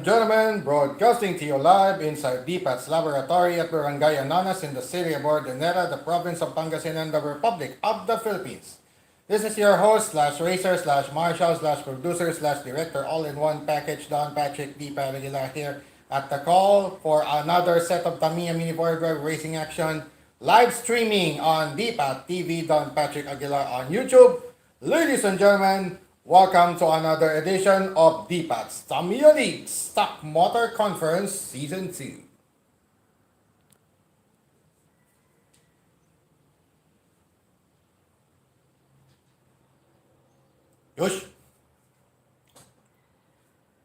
Gentlemen, broadcasting to you live inside DPAT's laboratory at Barangay Ananas in the city of Ordaneta, the province of Pangasinan, the Republic of the Philippines. This is your host slash racer slash marshal slash producer slash director all in one package, Don Patrick D. Paraguila here at the call for another set of Tamiya Mini 4 Drive racing action live streaming on DPAT TV, Don Patrick Aguilar on YouTube. Ladies and gentlemen, welcome to another edition of DPAT's Tamiya League Stock Motor Conference Season 2. Yush!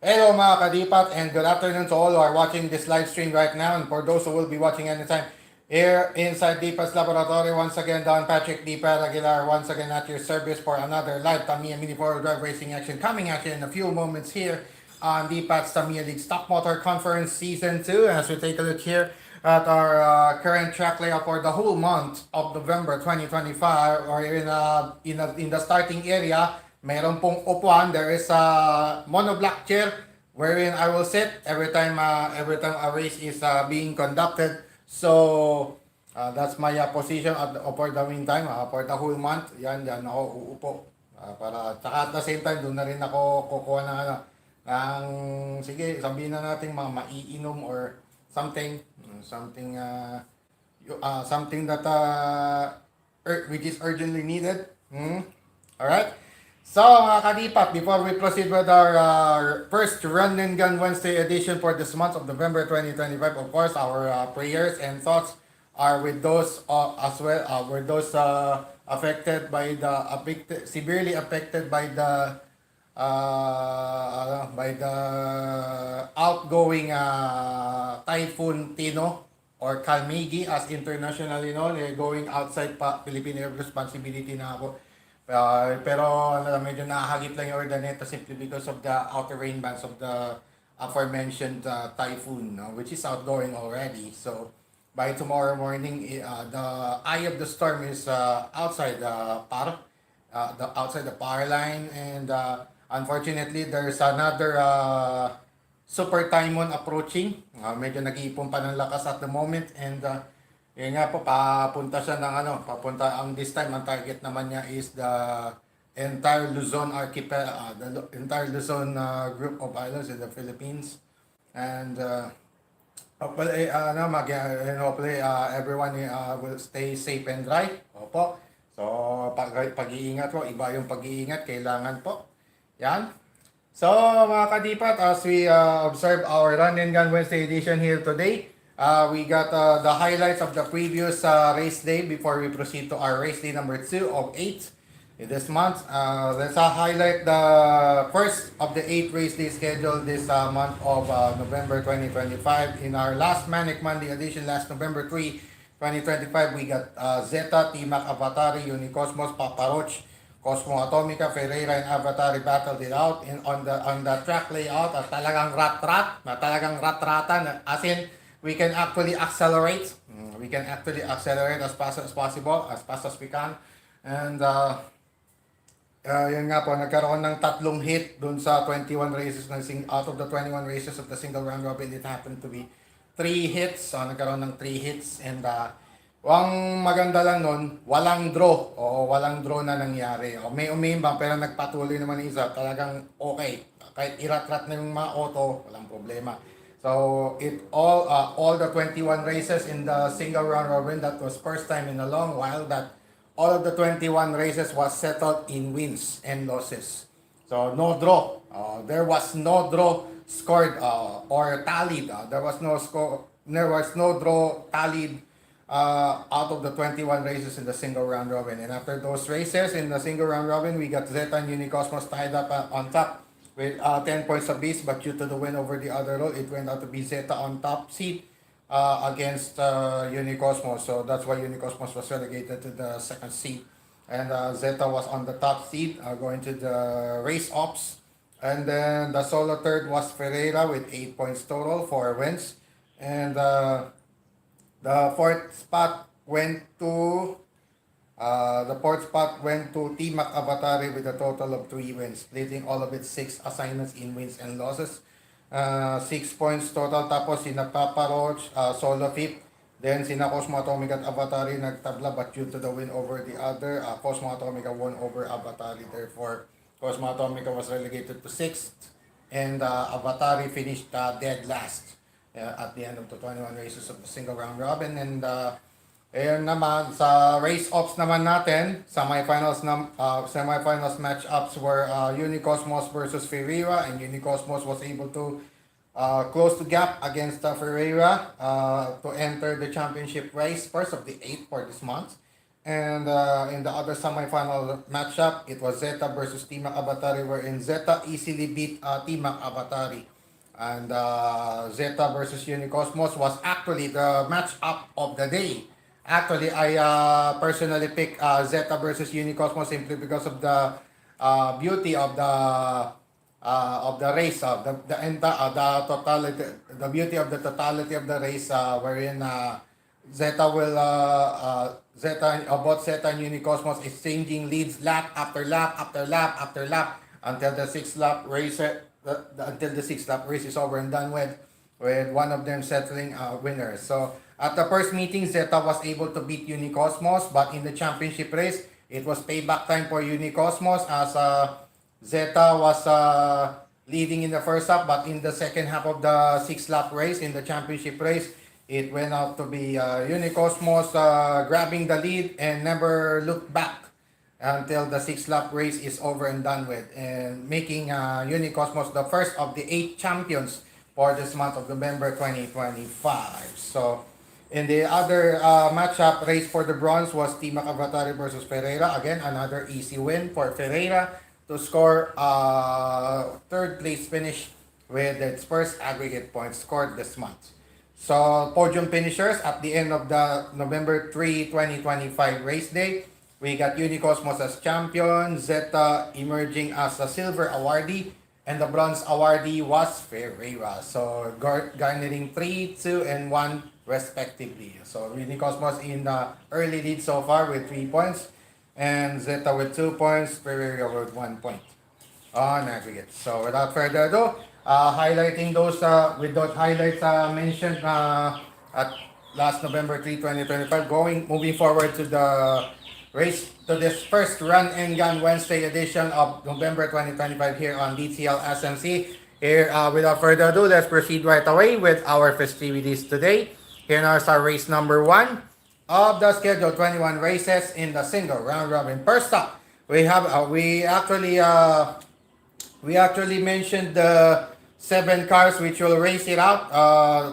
Hello mga kadipat and good afternoon to all who are watching this live stream right now and for those who will be watching anytime here inside DPAT's laboratory. Once again, Don Patrick D. Aguilar once again at your service for another live Tamiya Mini 4-Wheel Drive racing action coming at you in a few moments here on DPAT's Tamiya League Stock Motor Conference Season 2 as we take a look here at our current track layout for the whole month of November 2025 or in the starting area. Meron pong upuan. There is a monoblock chair wherein I will sit every time a race is being conducted. So that's my position for the meantime for the whole month. Yan ako uupo. Tsaka at the same time doon na rin ako kukuha ng sige, sabihin na natin mga maiinom or something something that which is urgently needed. All right. So mga kadipat, before we proceed with our first Run and Gun Wednesday edition for this month of November 2025, of course, our prayers and thoughts are with those as well, with those affected by severely affected by the outgoing Typhoon Tino or Kalmigi as internationally known. Going outside Philippine responsibility na ako. Pero medyo nakahagip lang yung Ordaneta simply because of the outer rain bands of the aforementioned typhoon, which is outgoing already. So by tomorrow morning, the eye of the storm is outside outside the power line, and unfortunately, there's another super typhoon approaching. Medyo nag-iipon pa ng lakas at the moment, and yun nga po, papunta siya ng this time, ang target naman niya is the entire Luzon the entire Luzon group of islands in the Philippines. And hopefully, hopefully everyone will stay safe and dry. Opo. So, pag-iingat po, iba yung pag-iingat, kailangan po. Yan. So, mga kadipat, as we observe our Run and Gun Wednesday edition here today, we got the highlights of the previous race day before we proceed to our race day number 2 of 8 in this month. Let's highlight the first of the 8 race days scheduled this month of November 2025. In our last Manic Monday edition, last November 3, 2025, we got Zeta, T-Mac, Avatari, Unicosmos, Paparoch, Cosmo Atomica, Ferreira, and Avatari battled it out on the track layout. Talagang rat-ratan, as in we can actually accelerate. We can actually accelerate as fast as possible, as fast as we can. And yun nga po, nagkaroon ng tatlong hit dun sa 21 races out of the 21 races of the single round robin. It happened to be 3 hits. So nagkaroon ng 3 hits, and ang maganda lang nun, walang draw na nangyari. May umiimbang pero nagpatuloy naman yung isa. Talagang okay. Kahit irat-rat na yung mga auto, walang problema. So all the 21 races in the single round robin, that was first time in a long while that all of the 21 races was settled in wins and losses. So no draw. There was no draw scored or tallied. There was no draw tallied out of the 21 races in the single round robin. And after those races in the single round robin, we got Zeta and Unicosmos tied up on top with 10 points apiece, but due to the win over the other role, it went out to be Zeta on top seed against Unicosmos. So that's why Unicosmos was relegated to the second seed. And Zeta was on the top seed going to the race ops. And then the solo third was Ferreira with 8 points total, 4 wins. And the fourth spot went to The fourth spot went to T-Mac Avatari with a total of 3 wins, splitting all of its 6 assignments in wins and losses. 6 points total. Tapos sina Papa Roach, solo fifth. Then sina Cosmo Atomic at Avatari nagtabla, but due to the win over the other, Cosmo Atomica won over Avatari. Therefore, Cosmo Atomica was relegated to 6th, and Avatari finished dead last at the end of the 21 races of the single round robin. And ayun naman, sa race-offs naman natin, semifinals match-ups were Unicosmos versus Ferreira, and Unicosmos was able to close the gap against Ferreira to enter the championship race, first of the 8 for this month. And in the other semifinal matchup, it was Zeta versus Timac Avatari, wherein Zeta easily beat Timac Avatari. And Zeta versus Unicosmos was actually the matchup of the day. Actually, I personally picked Zeta versus Unicosmos simply because of the beauty of the race, the totality, the beauty of the totality of the race, wherein Zeta will both Zeta and Unicosmos exchanging leads lap after lap after lap after lap until the sixth lap race is over and done with one of them settling winners. So at the first meeting, Zeta was able to beat Unicosmos, but in the championship race, it was payback time for Unicosmos as Zeta was leading in the first half, but in the second half of the 6 lap race, in the championship race, it went out to be Unicosmos grabbing the lead and never looked back until the 6 lap race is over and done with, and making Unicosmos the first of the 8 champions for this month of November 2025. So, in the other matchup, race for the bronze was Timac Avatari versus Ferreira. Again, another easy win for Ferreira to score third place finish with its first aggregate points scored this month. So, podium finishers at the end of the November 3, 2025 race day, we got Unicosmos as champion, Zeta emerging as a silver awardee, and the bronze awardee was Ferreira. So, garnering 3, 2, and 1 respectively. So, Unicosmos in the early lead so far with 3 points, and Zeta with 2 points, Ferreira with 1 point on aggregate. So, without further ado, highlighting those with those highlights mentioned at last November 3, 2025, moving forward to the race, to this first Run and Gun Wednesday edition of November 2025 here on DTL SMC. Here, without further ado, let's proceed right away with our festivities today. Here now is our race number 1 of the scheduled 21 races in the single round robin. First up, we have we actually mentioned the 7 cars which will race it out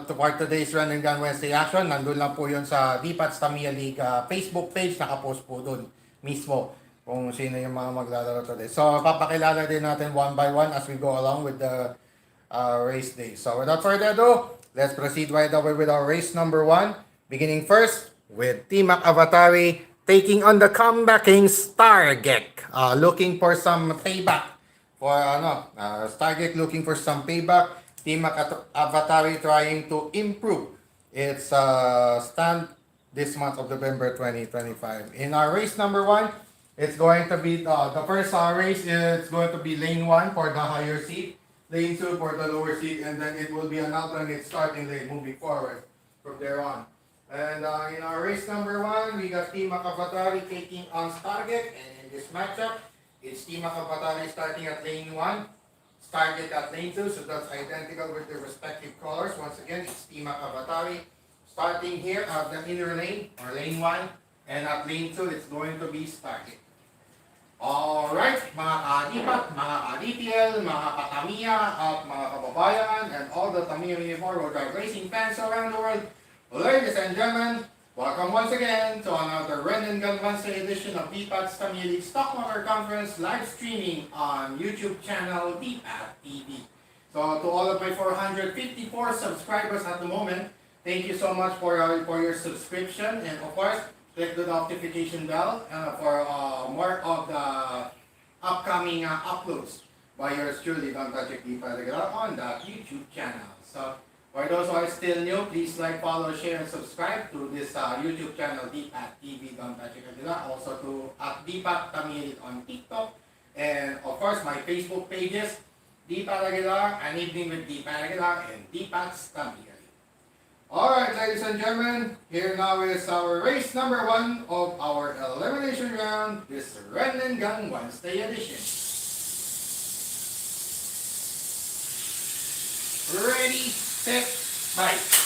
for today's Run and Gun Wednesday action. Nandun lang po yun sa DPAT's Tamiya League Facebook page. Nakapost po dun mismo kung sino yung mga maglalaro today. So, papakilala din natin one by one as we go along with the race day. So, without further ado, let's proceed right away with our race number 1. Beginning first with Timac Avatari taking on the comebacking Stargek. Looking for some payback. Stargate looking for some payback. Timac Avatari trying to improve its stand this month of November 2025. In our race number 1, it's going to be the first race. It's going to be lane 1 for the higher seat, lane 2 for the lower seat, and then it will be an alternate starting lane moving forward from there on. And in our race number 1, we got Timac Avatari taking on Stargate, and in this matchup, it's Timac Avatari starting at lane 1, Stargate at lane 2, so that's identical with the respective colors. Once again, it's Timac Avatari starting here at the inner lane, or lane 1, and at lane 2, it's going to be Stargate. Alright, mga ka-Dipat, mga ka-DTL, mga ka-Tamiya, at mga kababayan, and all the Tamiya Uniform Road Drive Racing fans around the world, ladies and gentlemen, welcome once again to another Run and Gun Wednesday edition of DPAT's Tamiya League Stock Motor Conference live streaming on YouTube channel DPAT TV. So to all of my 454 subscribers at the moment, thank you so much for your subscription, and of course, click the notification bell for more of the upcoming uploads by yours truly, Don't Touch It DPAT on that YouTube channel. So for those who are still new, please like, follow, share, and subscribe to this YouTube channel, DPAT TV, Don't Touch It. Also to DPAT Tamiya on TikTok. And of course, my Facebook pages, D. Paraguay, An Evening with D. Paraguay, and D. Pat's Tamiya. Alright, ladies and gentlemen, here now is our race number 1 of our elimination round, this Run and Gun Wednesday edition. Ready, set, fight.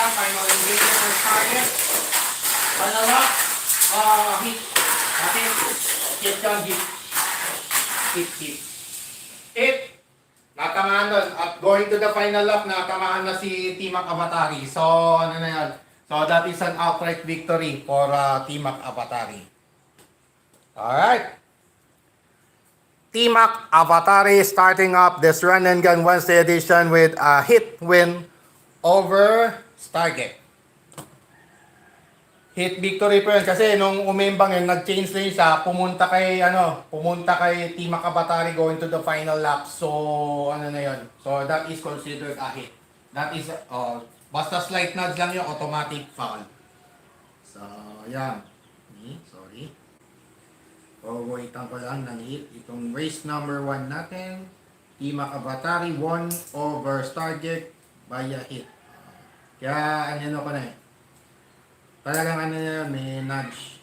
Final engagement for target. Final lock. Hit. Natin. Hit down, hit. Hit. Hit. Natamaan doon. At going to the final lap, natamaan na si Team Avatari. So, ano na yan? So, that is an outright victory for Team Avatari. Alright. Team Avatari starting up this Run and Gun Wednesday edition with a hit win over Stargate. Hit victory po yun kasi nung umimbang yun, nag-change lane siya, pumunta kay Team Avatari going to the final lap. So, ano na yun? So, that is considered a hit. That is, basta slight nudge lang yung automatic foul. So, yan. Sorry. Waitan ko lang ng hit. Itong race number 1 natin. Team Avatari won over Stargate by a hit. Kaya ano ko na eh. Talagang ano na yun, may nudge.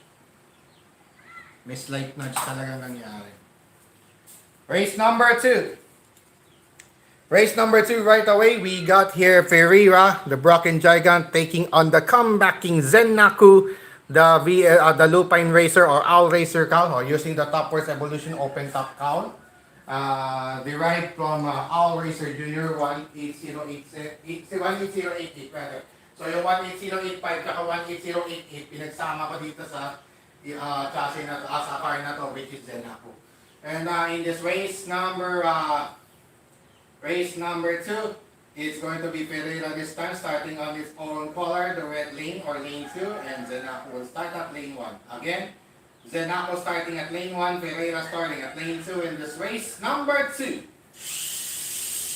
May slight nudge talagang nangyari. Race number 2. Race number 2 right away, we got here Ferreira, the Brocken Gigant, taking on the comebacking Zennaku, the Lupine Racer or Owl Racer cowl, or using the Top Force Evolution Open Top cowl. Derived from Owl Racer Junior 18088 rather. So yung 18085 at 18088 pinagsama ko dito sa chassis na sa car na to, which is Zennaku. And in this race number 2, it's going to be Ferreira this time, starting on its own color, the red lane or lane 2, and Zennaku will start at lane 1. Again, Zennaku starting at lane 1, Ferreira starting at lane 2 in this race number 2.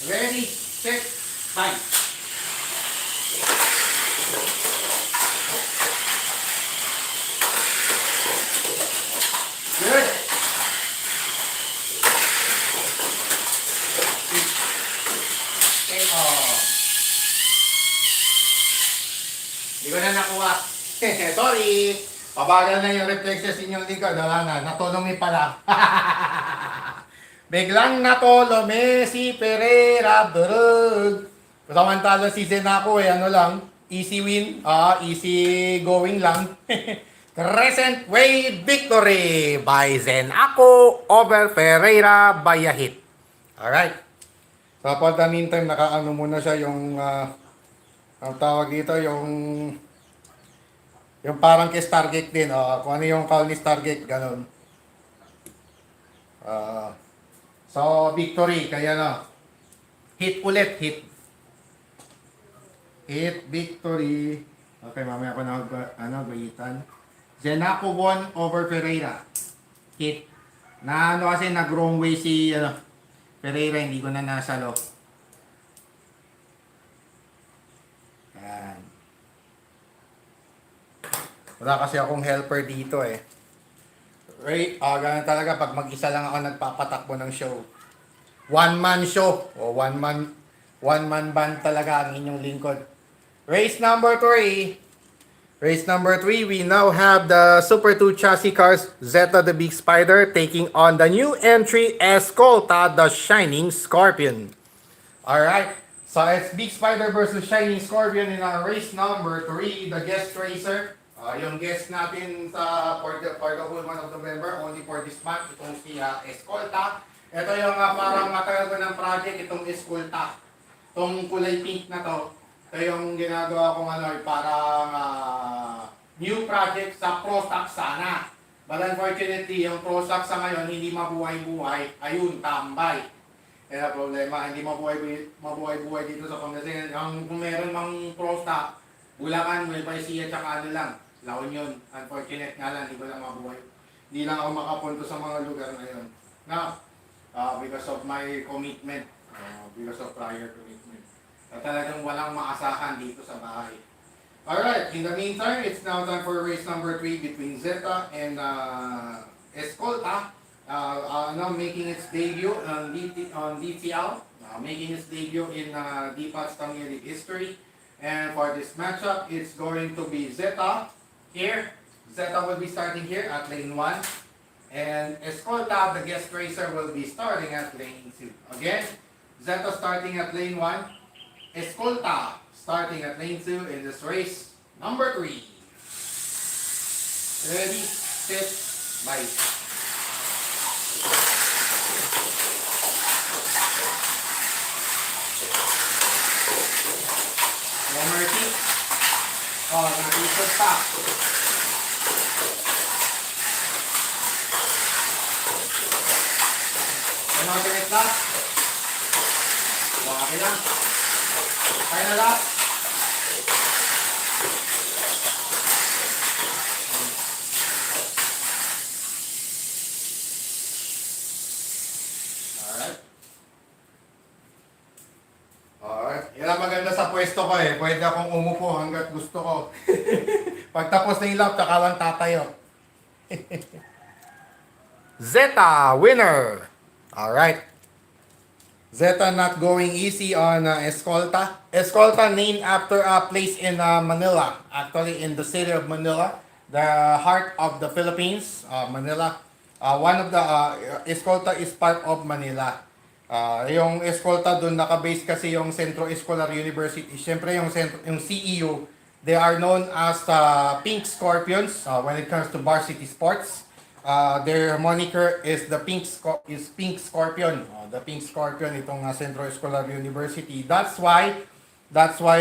Ready, set, fight. Good. Okay, Hindi ko na nakuha. Sorry. Pabagal na yung reflexes inyong likod. Wala na. Natulong pala. Biglang natulong si Ferreira. Durug. Samantala si Zennaku ano lang. Easy win. Easy going lang. Crescent Wave victory by Zennaku over Ferreira by a hit. Alright. So for the meantime, nakaano muna siya yung ang tawag dito, yung parang kay Stargate din, kung ano yung call ni Stargate, ganun. So, victory, kaya hit ulit, hit. Hit, victory. Okay, mamaya ako bayitan. Zennaku won over Ferreira. Hit. Kasi nag-wrong way si Ferreira, hindi ko na nasalo. Yan. Wala kasi akong helper dito eh. Ganun talaga pag mag-isa lang ako nagpapatakbo ng show. One-man show. O one-man band talaga ang inyong lingkod. Race number 3. Race number 3, we now have the Super 2 chassis cars, Zeta the Big Spider, taking on the new entry, Escolta the Shining Scorpion. Alright, so it's Big Spider versus Shining Scorpion in our race number 3, the guest racer. Yung guest natin for the whole month of November, only for this month, itong si Escolta. Ito yung parang matagal ko ng project, itong Escolta. Itong kulay pink na to, ito yung ginagawa kong parang new project sa Pro Stock sana. But unfortunately, yung Pro Stock sa ngayon, hindi mabuhay-buhay. Ayun, tambay. Kaya problema, hindi mabuhay-buhay dito sa Pangasinan. Kung meron mang Pro Stock, Bulacan, Nueva Ecija, tsaka lang. La Union. Unfortunate nga lang, hindi ko lang mabuhay. Hindi lang ako makapunto sa mga lugar na yun. Now, because of my commitment, because of prior commitment. Talagang walang maasahan dito sa bahay. Alright, in the meantime, it's now time for race number 3 between Zeta and Escolta. Now making its debut on DTL, making its debut in DPAT's Tamiya League history. And for this matchup, it's going to be Zeta here. Zeta will be starting here at lane 1. And Escolta, the guest racer, will be starting at lane 2. Again, Zeta starting at lane 1. Escolta starting at lane 2 in this race number 3. Ready, set, bye. One more repeat. Oh, nag-reset pa. Ano alternate lap? Okay lang. Final lap. Alright. Yan ang maganda sa pwesto ko eh. Pwede akong umupo hanggat gusto ko. Pagtapos na yung lap, tsaka lang tatayo. Zeta, winner! Alright. Zeta not going easy on Escolta. Escolta named after a place in Manila. Actually in the city of Manila. The heart of the Philippines, Manila. One of the, Escolta is part of Manila. Yung Escolta doon nakabase kasi yung Centro Escolar University. Siyempre yung CEU, they are known as Pink Scorpions when it comes to varsity sports. Their moniker is Pink Scorpion. The Pink Scorpion itong Centro Escolar University. That's why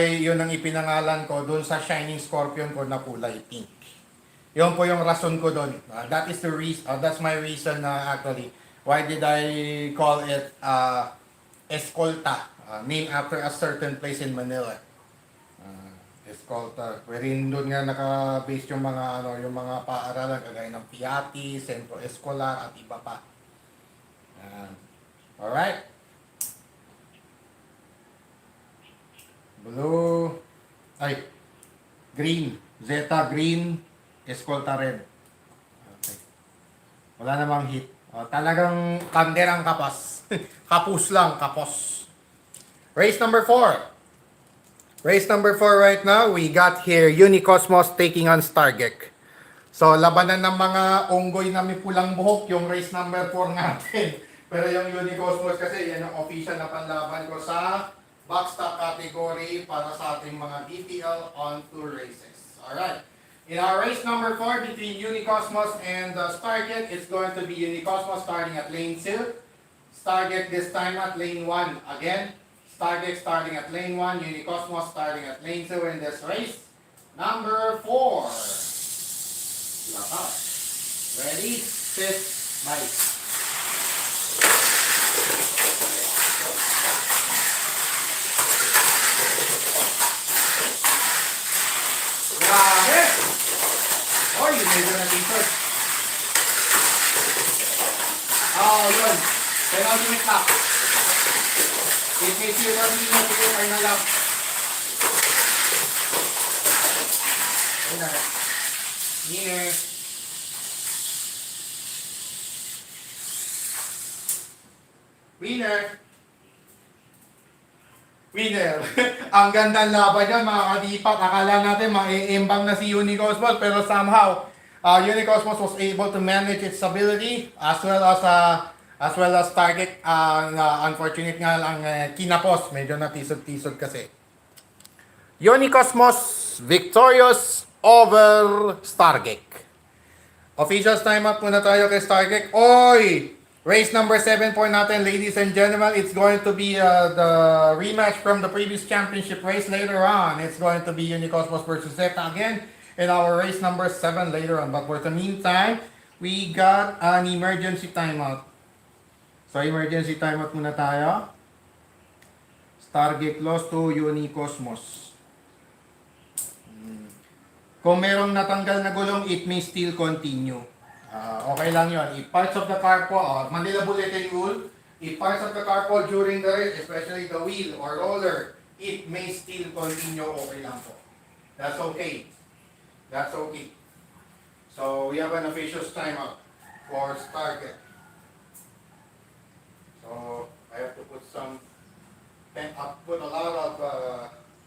yun ang ipinangalan ko doon sa Shining Scorpion ko na kulay pink. Yun po yung rason ko doon. That is the reason. That's my reason actually. Why did I call it Escolta? Named after a certain place in Manila. Escolta. Wherein doon nga naka-base yung mga paaralan kagaya ng Piatti, Centro Escolar at iba pa. Alright. Blue. Green. Zeta green. Escolta red. Okay. Wala namang hit. Talagang kanderang kapas. Kapus lang, kapos. Race number 4. Race number 4 right now, we got here Unicosmos taking on Stargek. So, labanan ng mga unggoy na may pulang buhok, yung race number 4 natin. Pero yung Unicosmos kasi, yan ang official na panlaban ko sa backstop category para sa ating mga DTL on 2 races. Alright. In our race number 4 between Unicosmos and Stargate, it's going to be Unicosmos starting at lane 2. Stargate this time at lane 1 again. Stargate starting at lane 1. Unicosmos starting at lane 2 in this race. Number 4. Lock up. Ready, set, bike. Grabe! Oh, you made na t-shirt. Oh, yun. Penultimate lap. It makes you run in to your final lap. Winner. Winner. Winner. Winner. Ang ganda ng laban niya mga kadipak. Akala natin maiimbang na si Unicosmos pero somehow Unicosmos was able to manage its ability as well as target. Unfortunate nga lang kinapos. Medyo natisod-tisod kasi. Unicosmos victorious over Stargate. Officials time up muna tayo kay Stargate. Oy! Race number 7 po natin, ladies and gentlemen. It's going to be the rematch from the previous championship race later on. It's going to be Unicosmos versus Zeta again in our race number 7 later on. But for the meantime, we got an emergency timeout. So, emergency timeout muna tayo. Stargate lost to Unicosmos. Kung merong natanggal na gulong, it may still continue. Okay lang yon. If parts of the car po, Manila Bulletin Rule, If parts of the car fall during the race, especially the wheel or roller, it may still continue. Okay lang po. That's okay. That's okay. So we have an official timeout for target. So I have to put some pen up, put a lot of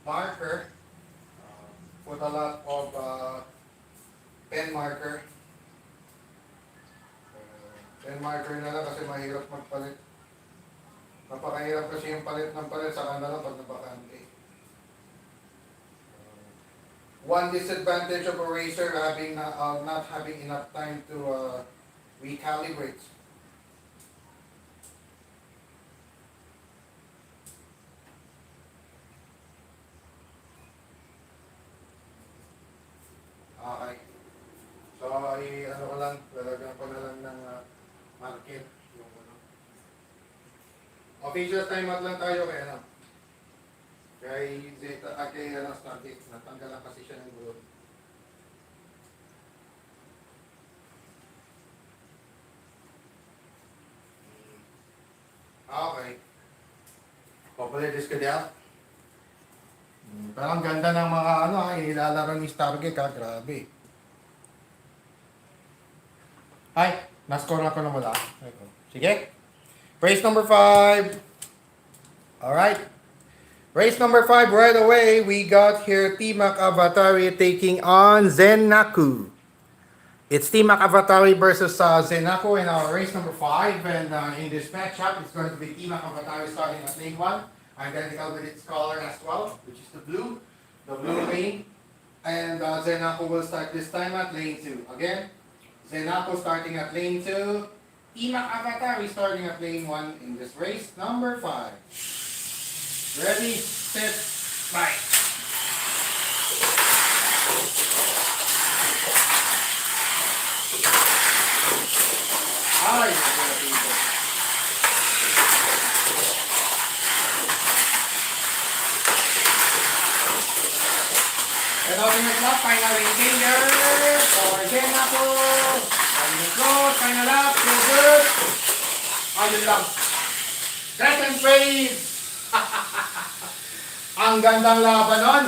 marker, put a lot of pen marker. Pen marker na lang kasi mahirap magpalit. Napakahirap kasi yung palit ng palit sa kanila pag nabakante. One disadvantage of a racer having not having enough time to recalibrate. Okay. So, ano ko lang, lalagyan ko na lang ng market. Yung, official timeout lang tayo kaya ano. Kay Zeta, kay Stargate, natanggalan kasi siya ng gulong. Okay. Hopefully this could help. Pero ang ganda ng mga inilalaro ni Stargate ha, grabe. Ay, na-score ako na wala. Sige. Race number 5. Alright. Race number 5, right away, we got here T-Mac Avatari taking on Zenaku. It's T-Mac Avatari versus Zenaku in our race number 5. And in this matchup, it's going to be T-Mac Avatari starting at lane 1. Identical with its color as well, which is the blue lane. And Zenaku will start this time at lane 2. Again, Zenaku starting at lane 2. T-Mac Avatari starting at lane 1 in this race number 5. Ready, set, fight. Ay, ito ang nag-lap, final rating there for Zenaku. Final close, final lap, so good. Ayun lang. Second phase. Ang gandang laban nun.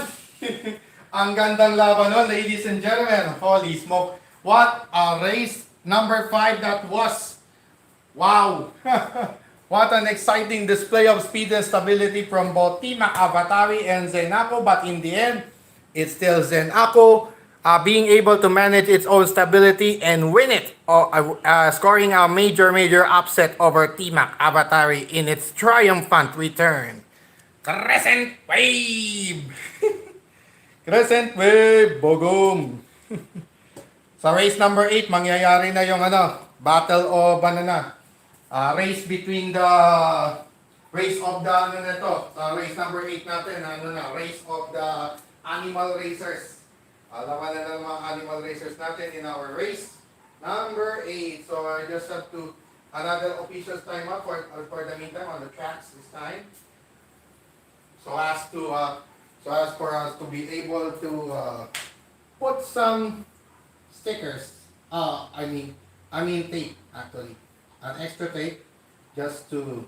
Ang gandang laban nun, ladies and gentlemen. Holy smoke. What a race number 5 that was. Wow. What an exciting display of speed and stability from both T-Mac Avatari and Zenaku. But in the end, it's still Zenaku being able to manage its own stability and win it. Scoring a major upset over T-Mac Avatari in its triumphant return. Crescent Wave! Crescent Wave! Bogum! Sa race number 8, mangyayari na yung battle of race between the race of the sa race number 8 natin, race of the animal racers. Alaman na ng mga animal racers natin in our race number 8. So I just have to another official time up for the meantime on the tracks this time. So as for us to be able to put some stickers, I mean tape actually, an extra tape just to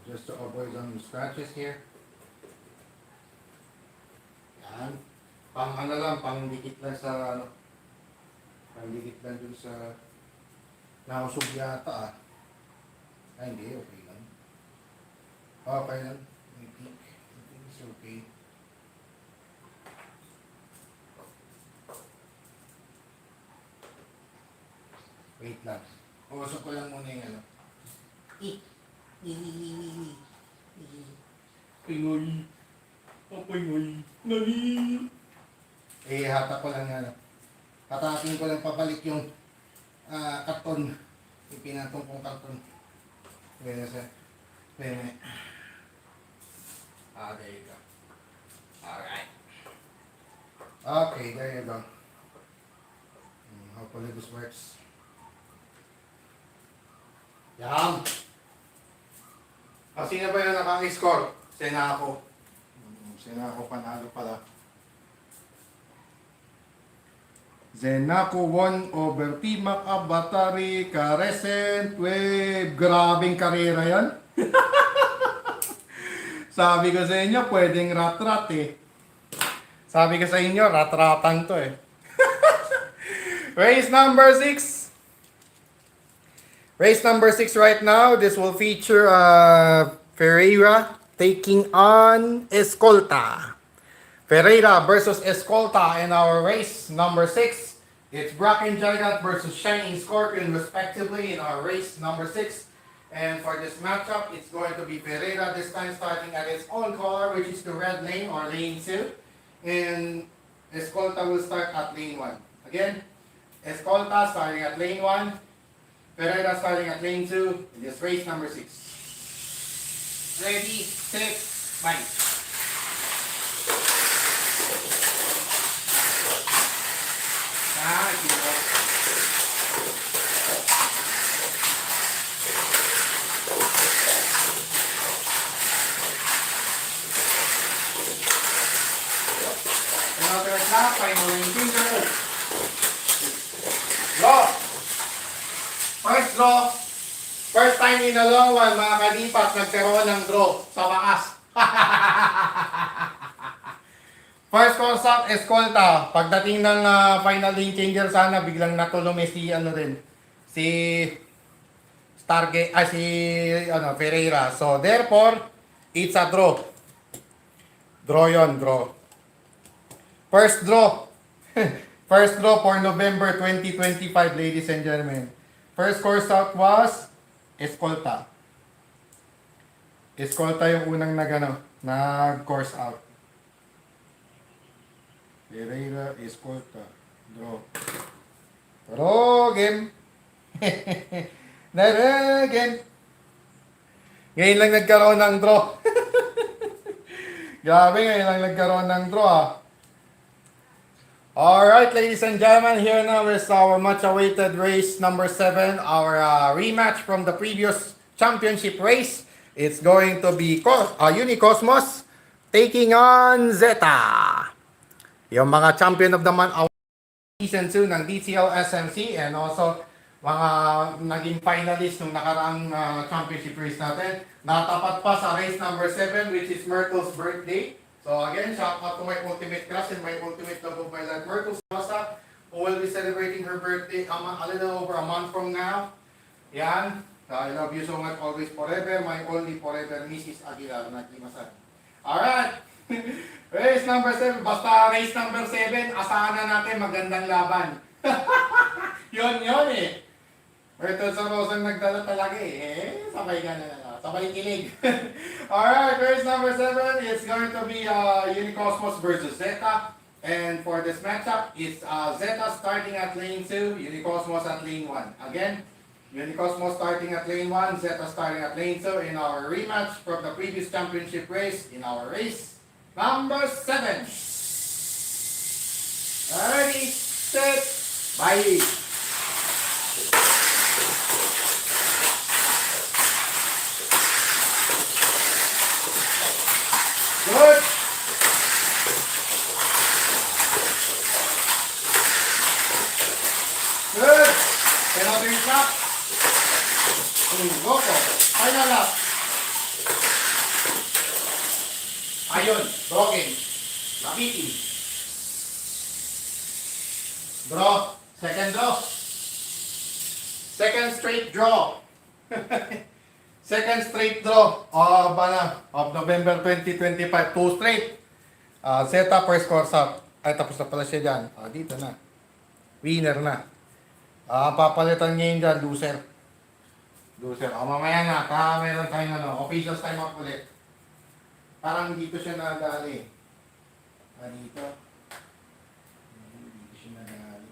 just to avoid some scratches here. Yan. Pang dikit lang sa pang dikit lang dun sa nausog yata Ay, hindi. Okay lang. Okay lang. I think it's okay. Wait lang. Uusok ko lang muna yung Pingoy. Pingoy. Nali. Hata ko lang hatakin ko lang pabalik yung karton. Yung pinatong kong karton. Wait a sec. Wait a minute. There you go. Alright. Okay, there you go. Hopefully this works. Yan. Sino ba yung nakang-score? Zenaku. Zenaku panalo pala. Zenaco 1 over P-Mac Battery Carescent Wave. Grabing karera yan. Sabi ko sa inyo, pwedeng rat-rat eh. Sabi ko sa inyo, rat-ratan to eh. Race number 6. Race number 6 right now. This will feature Ferreira taking on Escolta. Ferreira versus Escolta in our race number 6. It's Bracken Gigant versus Shining Scorpion respectively in our race number 6. And for this matchup, it's going to be Ferreira this time starting at its own color, which is the red lane or lane 2. And Escolta will start at lane 1. Again, Escolta starting at lane 1. Ferreira starting at lane 2 in this race number 6. Ready, set, fight. Another clap, final lane finger. Draw. First draw. First time in a long while, mga kalipat, nagkaroon ng draw sa wakas. First concept, Escolta. Pagdating ng final lane changer sana, biglang natulome si Ferreira. So therefore, it's a draw. Draw yon, draw. First draw. First draw for November 2025, ladies and gentlemen. First course out was Escolta. Escolta yung unang nag-course out. Ferreira, Escolta. Draw. Draw game. Game. Ngayon lang nagkaroon ng draw. Grabe, ngayon lang nagkaroon ng draw. Alright, ladies and gentlemen, here now is our much-awaited race number 7, our rematch from the previous championship race. It's going to be Unicosmos taking on Zeta. Yung mga champion of the month season 2 ng DTL SMC and also mga naging finalist nung nakaraang championship race natin. Natapat pa sa race number 7, which is Myrtle's birthday. So again, shout out to my ultimate crush and my ultimate love of my life, Myrtle Sosa, who will be celebrating her birthday a little over a month from now. Yan. I love you so much, always forever, my only forever, Mrs. Aguilar, Nakimasan. Alright. Race number 7. Basta race number 7, asahan na natin magandang laban. yun eh. Myrtle Sosa nagdala talaga eh. Sabay ka na lang. Sabay kilig. Alright, race number 7 is going to be Unicosmos versus Zeta. And for this matchup, it's Zeta starting at lane 2, Unicosmos at lane 1. Again, Unicosmos starting at lane 1, Zeta starting at lane 2 in our rematch from the previous championship race in our race number 7. Ready, set, bye! Good. Good. Another clap. Go po. Final lap. Ayun. Broken. Lapitin. Draw. Second draw. Second straight draw. Second straight draw of November 2025. 2 straight. Zeta first course out. Ay, tapos na pala siya dyan. Dito na. Winner na. Papalitan niya yun dyan. Loser. Mamaya na. Meron tayong officials time up ulit. Parang dito siya nagali. Dito. Dito siya nagali.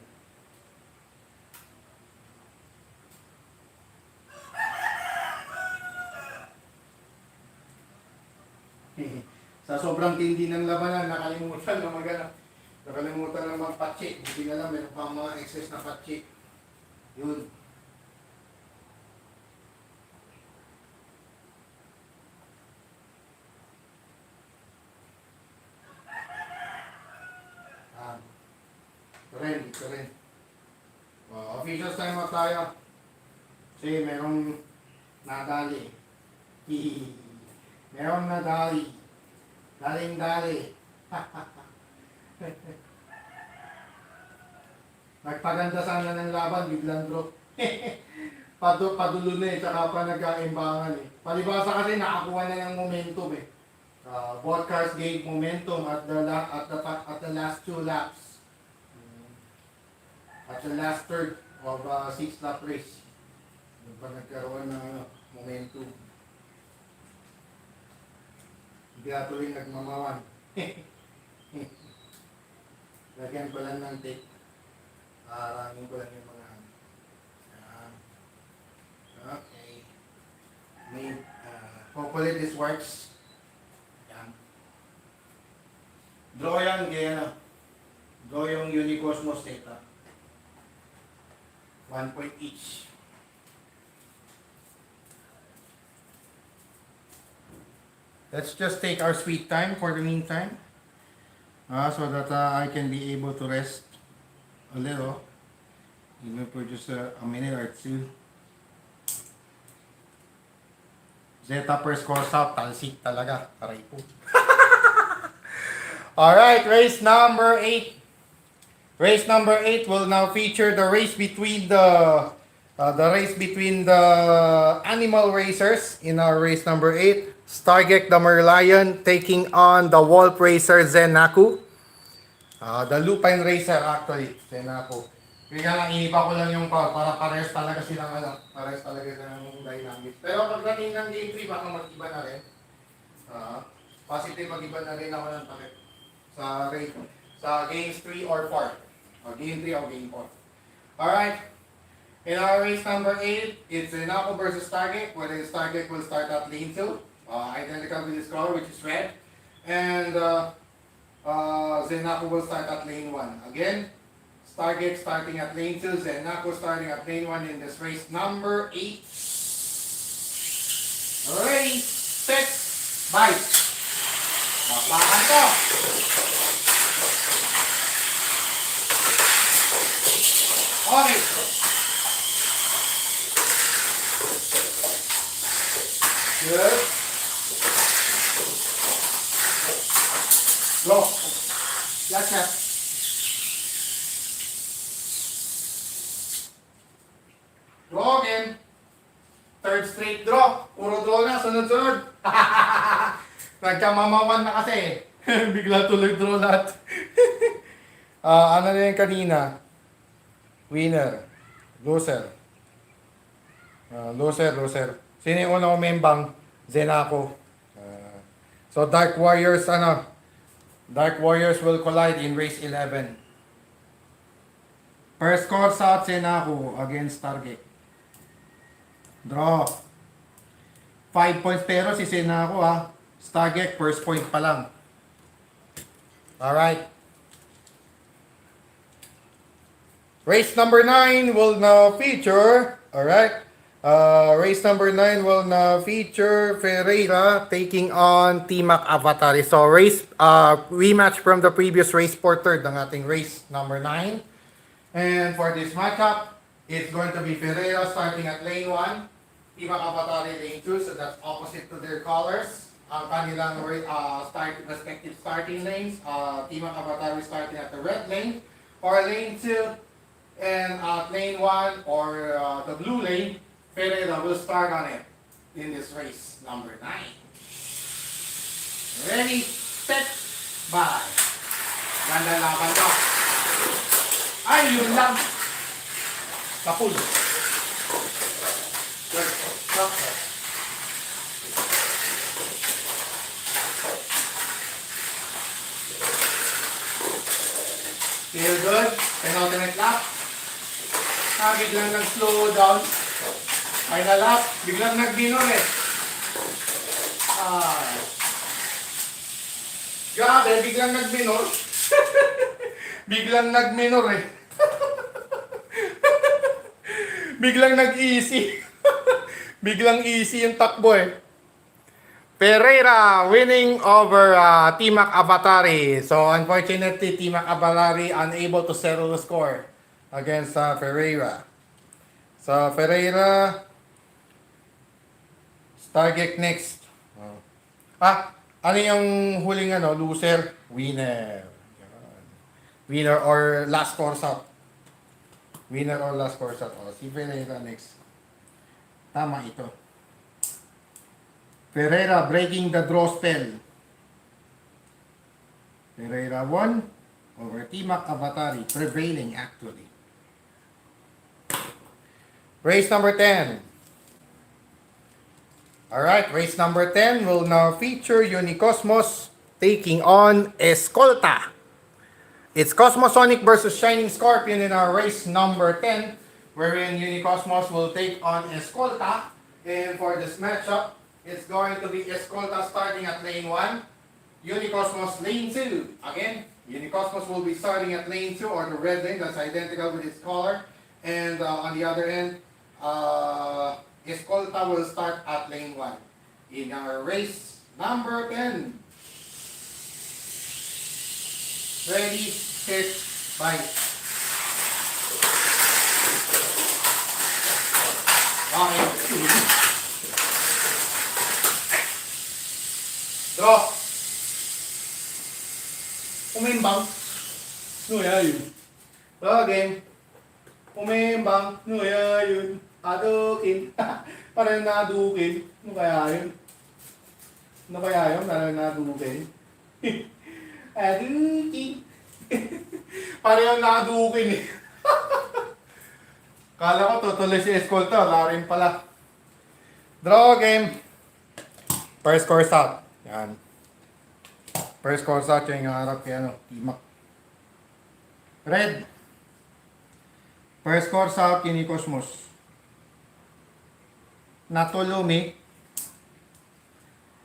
Sa sobrang tindi ng labanan, nakalimutan ng magpatsi. Hindi na lang, meron pang mga excess na patsi. Yun. Ito rin. Official time out tayo. Kasi merong nadali. Merong nadali. Daling-dali. Nagpaganda sana ng laban, biglang drop. Padulo na eh, tsaka pa nagkaimbangan eh. Palibasa kasi nakakuha na ng momentum eh. Both cars gained momentum at the last 2 laps. At the last third of 6-lap race. Yung pa nagkaroon ng momentum. Hindi na tuloy nagmamawan. Lagyan ko lang ng tape. Arangin ko lang yung mga okay. Hopefully this works. Yan. Draw yan, kaya draw yung Unicosmos data. 1 point each. Let's just take our sweet time for the meantime. So that I can be able to rest a little. Even for just a minute or two. Zeta per score out, talsik talaga. Aray po. Alright, race number 8. Race number 8 will now feature the race between the animal racers in our race number 8. Stargek the Merlion taking on the wolf racer Zenaku. The lupine racer actually, Zenaku. Kaya lang iniba ko lang yung para parehas talaga silang parehas talaga silang dynamics. Pero pagdating ng game 3 baka mag-iba na rin. Positive mag-iba na rin ako ng takip sa games 3 or 4. Game 3 or game 4. Alright. In our race number 8, it's Zenaku versus Stargek, where the Stargek will start at lane 2. Identical with this color, which is red. And Zenaku will start at lane 1. Again, Stargate starting at lane 2, Zenaku starting at lane 1 in this race number 8. Ready, set, bite. Mapakan to. Okay. Good. Go. Gotcha. Draw again. Third straight draw. Puro draw na, sunod-sunod. Nagkamamawan na kasi. Bigla tuloy draw lahat. Ano na yung kanina? Winner. Loser. Loser. Sino yung unang umembang? Zenaku. So Dark Warriors will collide in race 11. First course out Zenaku against Stargate. Draw. 5 points pero si Zenaku Stargate first point pa lang. Alright. Race number 9 will now feature, race number 9 will now feature Ferreira taking on T-Mac Avatari. So rematch from the previous race for third ng ating race number 9. And for this matchup, it's going to be Ferreira starting at lane 1, T-Mac Avatari lane 2, so that's opposite to their colors. Ang kanilang respective starting lanes, T-Mac Avatari starting at the red lane or lane 2. And at lane 1 or the blue lane, Ferreira will start on it in this race number 9. Ready, set, bye. Ganda laban to. Ay, yun lang. Kapul. Good. Feel good? Penultimate lap. Biglang nag-slow down. Final lap. Biglang nag-minor Grabe, biglang nag-minor. Biglang nag-minor Biglang nag-easy. Biglang easy yung takbo Ferreira winning over T-Mac Avatari. So unfortunately, T-Mac Avatari unable to settle the score against Ferreira. Sa Ferreira, Stargate next. Oh. Ano yung huling loser? Winner. Yan. Winner or last course out. Winner or last course out. Oh, si Ferreira next. Tama ito. Ferreira breaking the draw spell. Ferreira won over Timac Avatari, prevailing actually. Race number 10. Alright, race number 10 will now feature Unicosmos taking on Escolta. It's Cosmosonic versus Shining Scorpion in our race number 10, wherein Unicosmos will take on Escolta. And for this matchup, it's going to be Escolta starting at lane 1, Unicosmos lane 2. Again, Unicosmos will be starting at lane 2, or the red lane that's identical with its color. And on the other end, Escolta will start at lane 1 in our race number 10. Ready, set, fight. Okay. Draw. Umimbang. Nuya yun. Draw game. Umimbang. Nuya yun. Adukin. Parang nadukin. Ano kaya yun? Ano kaya yun? Parang nadukin. Adukin. Parang nadukin eh. Kala ko tutuloy si Escolta. Wala rin pala. Draw game. First course out. Yan. First course out yung harap kay Timac. Red. First course out, Unicosmos. Natulumi.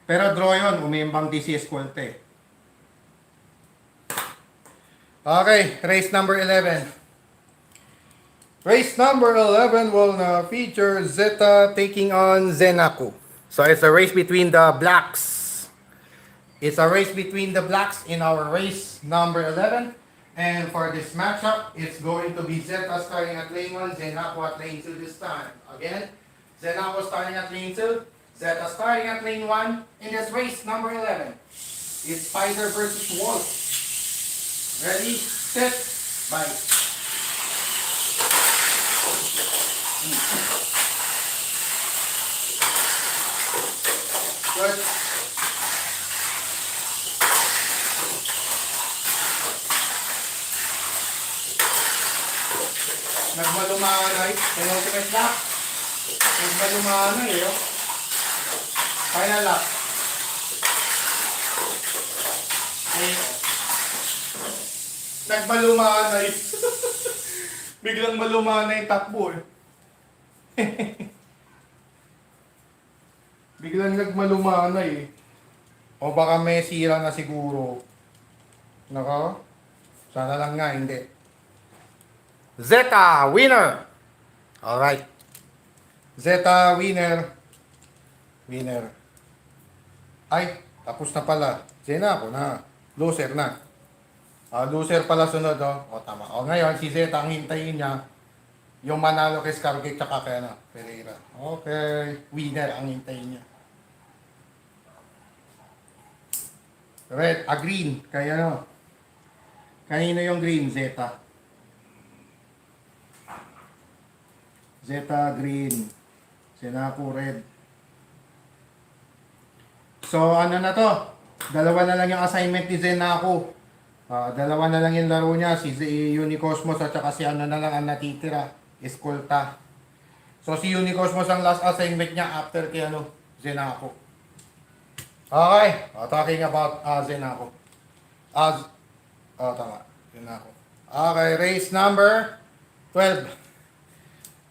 Pero draw yun. Umiimbang di si Escolta eh. Okay, race number 11. Race number 11 will now feature Zeta taking on Zenaku. So it's a race between the blacks. It's a race between the blacks in our race number 11. And for this matchup, it's going to be Zeta starting at lane 1, Zenaku at lane 2 this time. Again, Zenaku starting at lane 2, Zeta starting at lane 1 in this race number 11. It's Spider versus Wolf. Ready, set, bye. Good. Nagmalumanay. Penultimate lap. Nagmalumanay eh. Final lap. Ay. Nagmalumanay. Biglang malumanay takbo eh. Biglang nagmalumanay eh. O baka may sira na siguro. Nako. Sana lang nga, hindi. Zeta, winner! Alright. Zeta, winner. Winner. Ay, tapos na pala. Zena ako na. Loser na. Loser pala sunod, oh. O, tama. O, ngayon, si Zeta, ang hintayin niya, yung manalo kay Scargate tsaka kay Pereira. Okay. Winner ang hintayin niya. Red, green. Kay kanino yung green? Zeta. Zeta, green. Zenaku, red. So, ano na to? Dalawa na lang yung assignment ni Zenaku. Dalawa na lang yung laro niya. Si Unicosmos at saka si na lang ang natitira. Escolta. So, si Unicosmos ang last assignment niya after kay Zenaku. Okay. Talking about Zenaku. Tama. Zenaku. Okay, race number 12.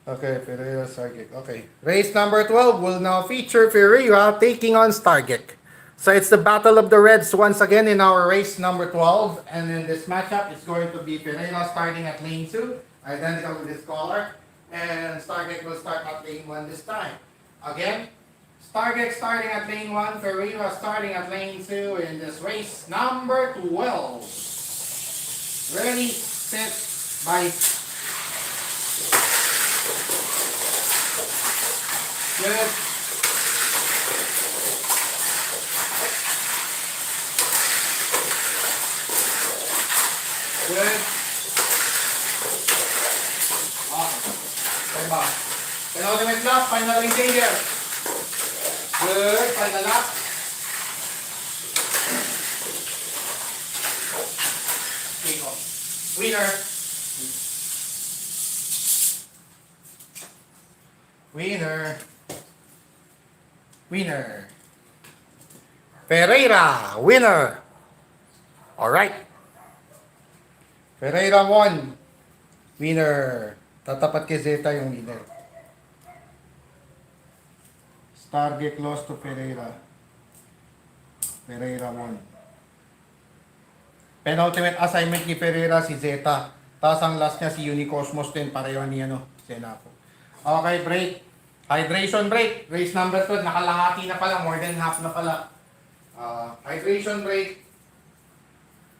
Okay, Ferreira, Stargate. Okay. Race number 12 will now feature Ferreira taking on Stargate. So it's the battle of the Reds once again in our race number 12. And in this matchup, it's going to be Ferreira starting at lane 2, identical with his color. And Stargate will start at lane 1 this time. Again, Stargate starting at lane 1, Ferreira starting at lane 2 in this race number 12. Ready, set, bye. Good. Good. Okay ba? Penultimate lap, final ring changer. Good, final lap. Okay, go. Winner. Winner. Winner. Pereira, winner. Alright. Pereira won. Winner. Tatapat kay Zeta yung winner. Target loss to Pereira. Pereira won. Penultimate assignment ni Pereira si Zeta. Tapos ang last niya si Unicosmos din. Pareho ni Senaco. Okay, break. Hydration break. Race number 2. Nakalahati na pala. More than half na pala. Hydration break.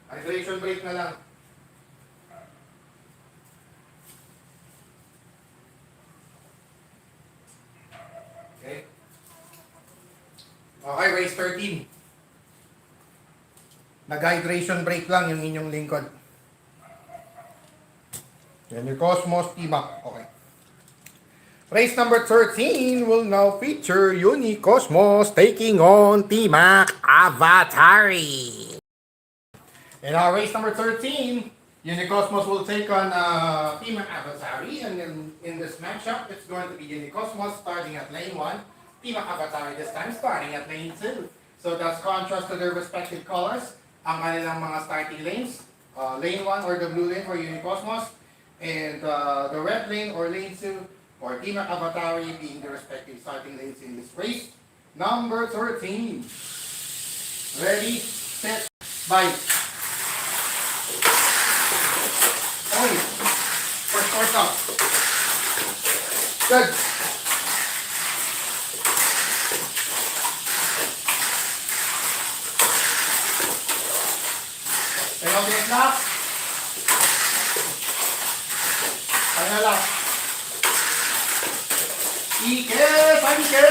Hydration break na lang. Okay. Okay, race 13. Nag-hydration break lang yung inyong lingkod. Yan yung Cosmos T-Mac. Okay. Race number 13 will now feature Unicosmos taking on T-Mac Avatari. In our race number 13, Unicosmos will take on T-Mac Avatari. And in this matchup, it's going to be Unicosmos starting at lane 1. T-Mac Avatari this time starting at lane 2. So that's contrast to their respective colors. Ang kanilang mga starting lanes. Lane 1 or the blue lane for Unicosmos. And the red lane or lane 2 or T-Mac Avatari being the respective starting lanes in this race. Number 13. Ready, set, bike. Oy! First course up. Good. Penultimate lap. Final lap. Ike! Sanike!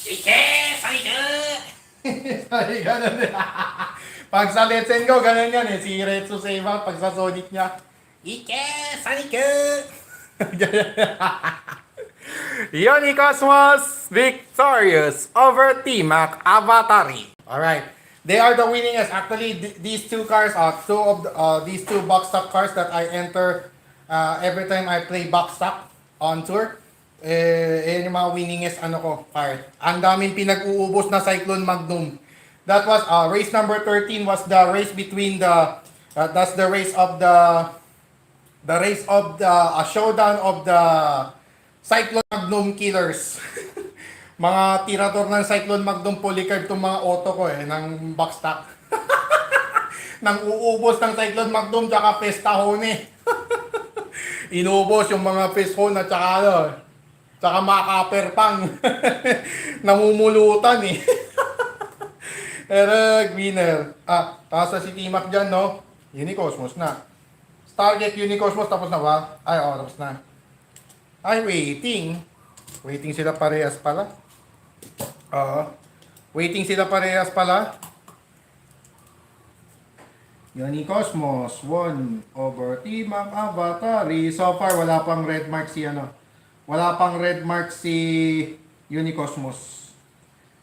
Ike! Sanike! Sorry, ganun din. Pag sa Let's and Go, ganun yan eh. Si Retsu Seiba, pag sa Sonic niya, Ike! Sanike! Unicosmos victorious over T-Mac Avatari. Alright. They are the winningest. Actually, these two cars are these two box stock cars that I enter every time I play box stock on tour. Yung mga winningest car. Ang daming pinag-uubos na Cyclone Magnum. That was race number 13 was the race between that's the race of the showdown of the Cyclone Magnum killers. Mga tirador ng Cyclone Magnum Polycard itong mga auto ko ng box stock. Nang uubos ng Cyclone Magnum tsaka Pestahone. Inubos yung mga Pestahone at tsaka mga Copper Pang. Namumulutan eh. Erag, winner. Tapos si T-Mac dyan, no? Unicosmos na. Target Unicosmos, tapos na ba? Ay, tapos na. Ay, waiting. Waiting sila parehas pala. Waiting sila parehas pala. Unicosmos won over T-Mac Avatari. So far, wala pang red mark si Wala pang red mark si Unicosmos.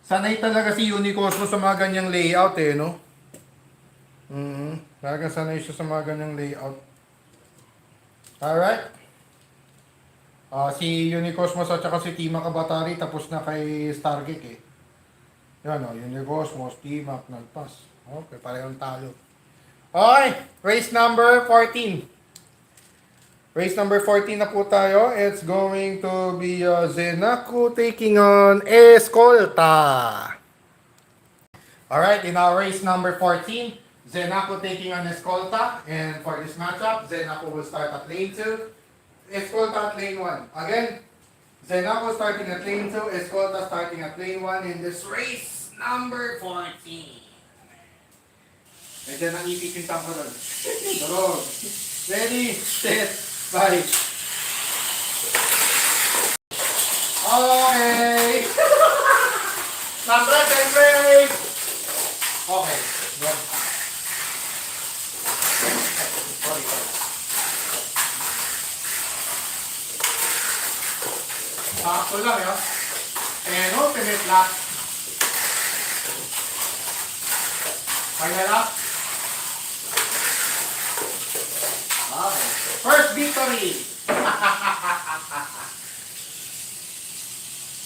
Sanay talaga si Unicosmos sa mga ganyang layout no? Talagang sanay siya sa mga ganyang layout. Alright. Si Unicosmos at saka si T-Mac Avatari tapos na kay Stargeek Yan Unicosmos, T-Mac, nagpas. Okay, parehong talo. Okay, race number 14. Race number 14 na po tayo. It's going to be Zenaku taking on Escolta. Alright, in our race number 14, Zenaku taking on Escolta. And for this matchup, Zenaku will start at lane 2. Escolta at lane 1. Again, Zenaku starting at lane 2, Escolta starting at lane 1 in this race number 14. Medyo nangipit yung tampo doon. Ready, set, bye. Okay. Number 10 race. Okay. Good. Sorry. Sakto lang yun. And ultimate lap. Final lap. Okay. First victory.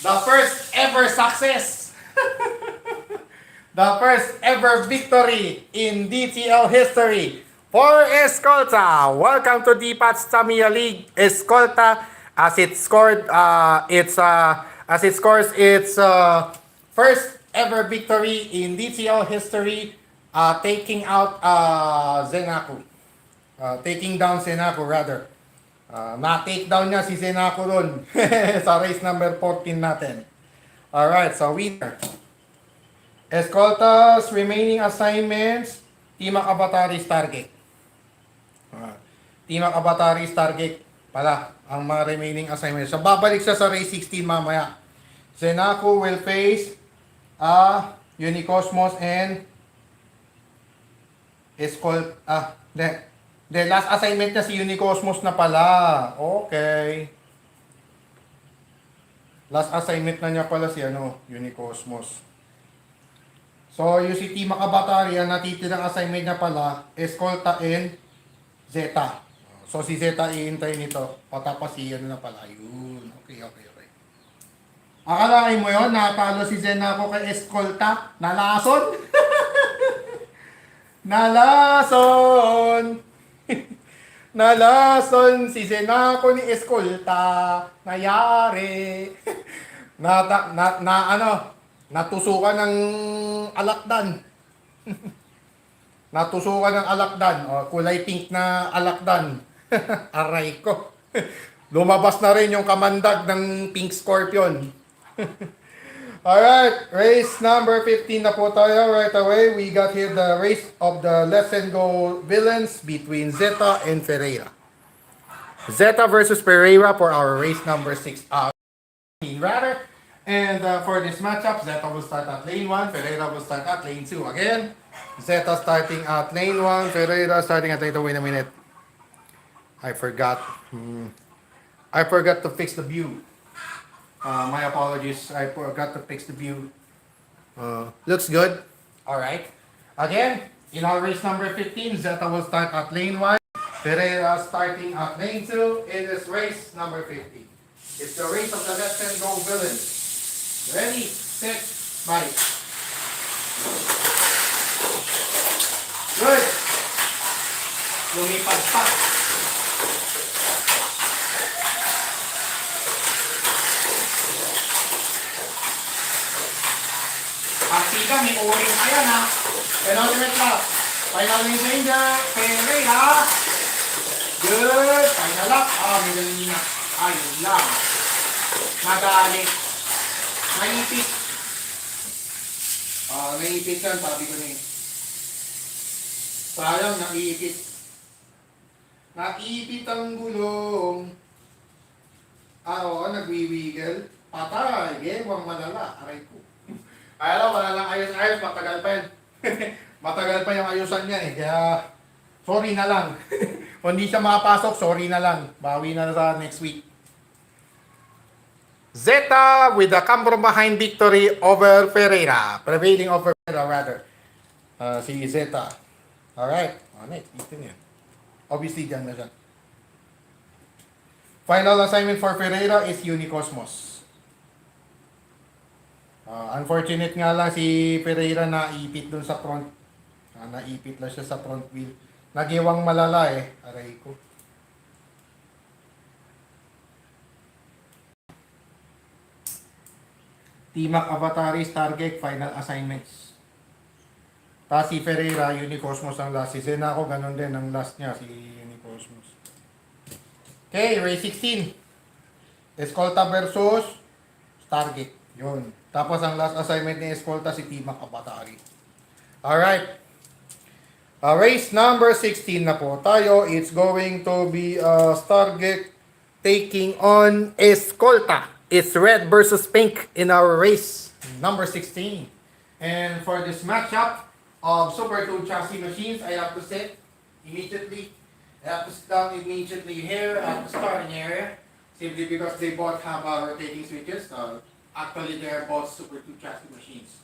The first ever success. The first ever victory in DTL history for Escolta. Welcome to DPAT's Tamiya League. Escolta, as it scores its first ever victory in DTL history, taking out Zenaku. Taking down Zenaku rather. Na-take down niya si Zenaku dun sa race number 14 natin. Alright, so winner. Escolta's remaining assignments, Team Akabatari Stargate. Team Akabatari Stargate pala ang mga remaining assignments. So babalik siya sa race 16 mamaya. Zenaku will face Unicosmos and Escolta. The last assignment niya si Unicosmos na pala. Okay. Last assignment na niya pala si Unicosmos. So, yung si Team Akabatari, ang natitirang assignment niya pala, Escolta and Zeta. So, si Zeta iintay nito. Patapos si na pala. Yun. Okay. Akalain mo yun, natalo si Zenaco kay Escolta? Nalason? Nalason! Nalason si Zenaco ni Escolta. Nayari. Natusukan ng alakdan. Natusukan ng alakdan. Kulay pink na alakdan. Aray ko. Lumabas na rin yung kamandag ng Pink Scorpion. Alright, race number 15 na po tayo right away. We got here the race of the Let's and Go villains between Zeta and Ferreira. Zeta versus Ferreira for our race number 6. Rather. And for this matchup, Zeta will start at lane 1, Ferreira will start at lane 2. Again, Zeta starting at lane 1, Ferreira starting at lane 2. Wait a minute. I forgot to fix the view. My apologies. I forgot to fix the view. Looks good. Alright. Again, in our race number 15, Zeta will start at lane 1. Ferreira starting at lane 2 in this race number 15. It's the race of the Let's and Go villains. Ready, set, bye. Good. Lumipad pa. Partida, may o-ring pa yan ha. Penultimate lap. Final lane changer. Ferreira. Good. Final lap. May dalina. Ayun lang. Nadali. Naipit. Naipit yan. Sabi ko na sayang, naipit. Naipit ang gulong. Oo, nagwiwiggle. Patay. Gewang malala. Aray ko. Kaya lang, wala lang ayos-ayos. Matagal pa yan. Matagal pa yung ayusan niya eh. Kaya, sorry na lang. Kung hindi siya makapasok, sorry na lang. Bawi na sa next week. Zeta with the come from behind victory over Ferreira. Prevailing over Ferreira rather. Si Zeta. Alright. Next. Dito niya. Obviously, dyan na siya. Final assignment for Ferreira is Unicosmos. Unfortunate nga lang si Ferreira naipit dun sa front. Naipit lang siya sa front wheel. Nagiwang malala eh. Aray ko. Team Akabatari Stargate final assignments. Tapos si Ferreira, Unicosmos ang last. Si Zenaco, ganun din ang last niya, si Unicosmos. Okay, race 16. Escolta versus Stargate. Yun. Tapos ang last assignment ni Escolta si Team Akabatari. Alright. Race number 16 na po tayo. It's going to be Stargate taking on Escolta. It's red versus pink in our race number 16. And for this matchup of Super 2 chassis machines, I have to sit immediately. I have to sit down immediately here at the starting area. Simply because they both have rotating switches. Actually, they're both Super 2 chassis machines.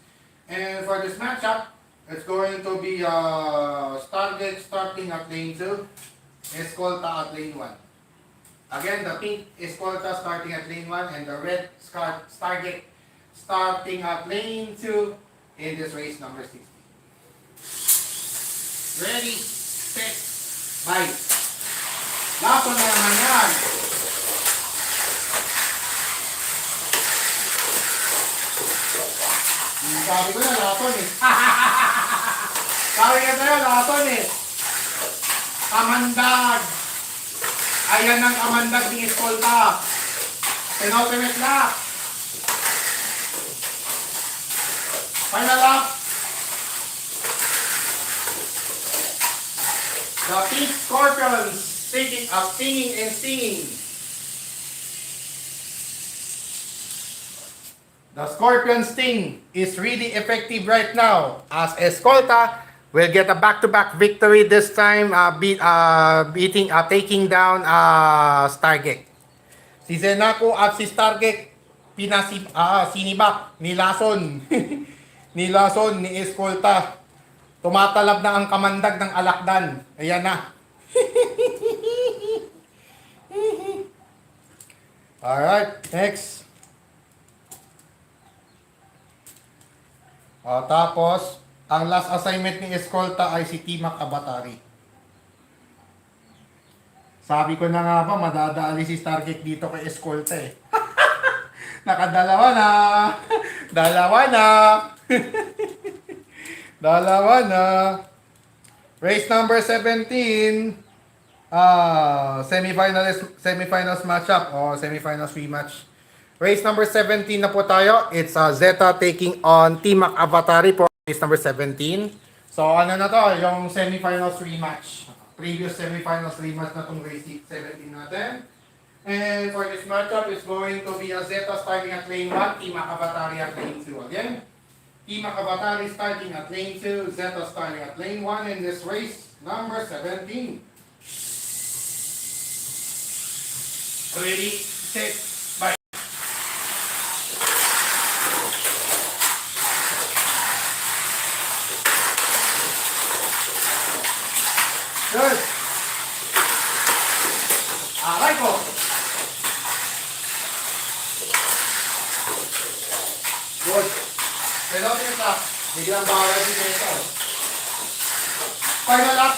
And for this matchup, it's going to be Stargate starting at lane 2, Escolta at lane 1. Again, the pink Escolta starting at lane 1 and the red Stargate starting at lane 2 in this race number 60. Ready, set, bye. Laso na naman yan. Sabi ko na, lason eh. Sabi ko na, lason eh. Kamandag. Ayan ang kamandag ni Escolta. Penultimate lap. Final lap. The pink scorpions singing and singing. The scorpion sting is really effective right now as Escolta will get a back-to-back victory this time, taking down Stargate. Si Zenako at si Stargate sinibak ni Lason. Ni Escolta. Tumatalab na ang kamandag ng alakdan. Ayan na. Alright, next. Tapos, ang last assignment ni Escolta ay si Timac Abatari. Sabi ko na nga ba, madadali si Stargate dito kay Escolta eh. Nakadalawa na. Dalawa na. Dalawa na. Race number 17. Semifinals matchup o semifinals rematch. Race number 17 na po tayo. It's Zeta taking on Timac Avatari for race number 17. So ano na to, yung semifinals rematch. Previous semifinals rematch na tong race 17 natin. And for this matchup, it's going to be a Zeta starting at lane 1, Timac Avatari at lane 2 again. Timac Avatari starting at lane 2, Zeta starting at lane 1 in this race number 17. Ready, set, bye. Good. Aray ko. Good. Pero ito, biglang bawal si Zeta. Final lap.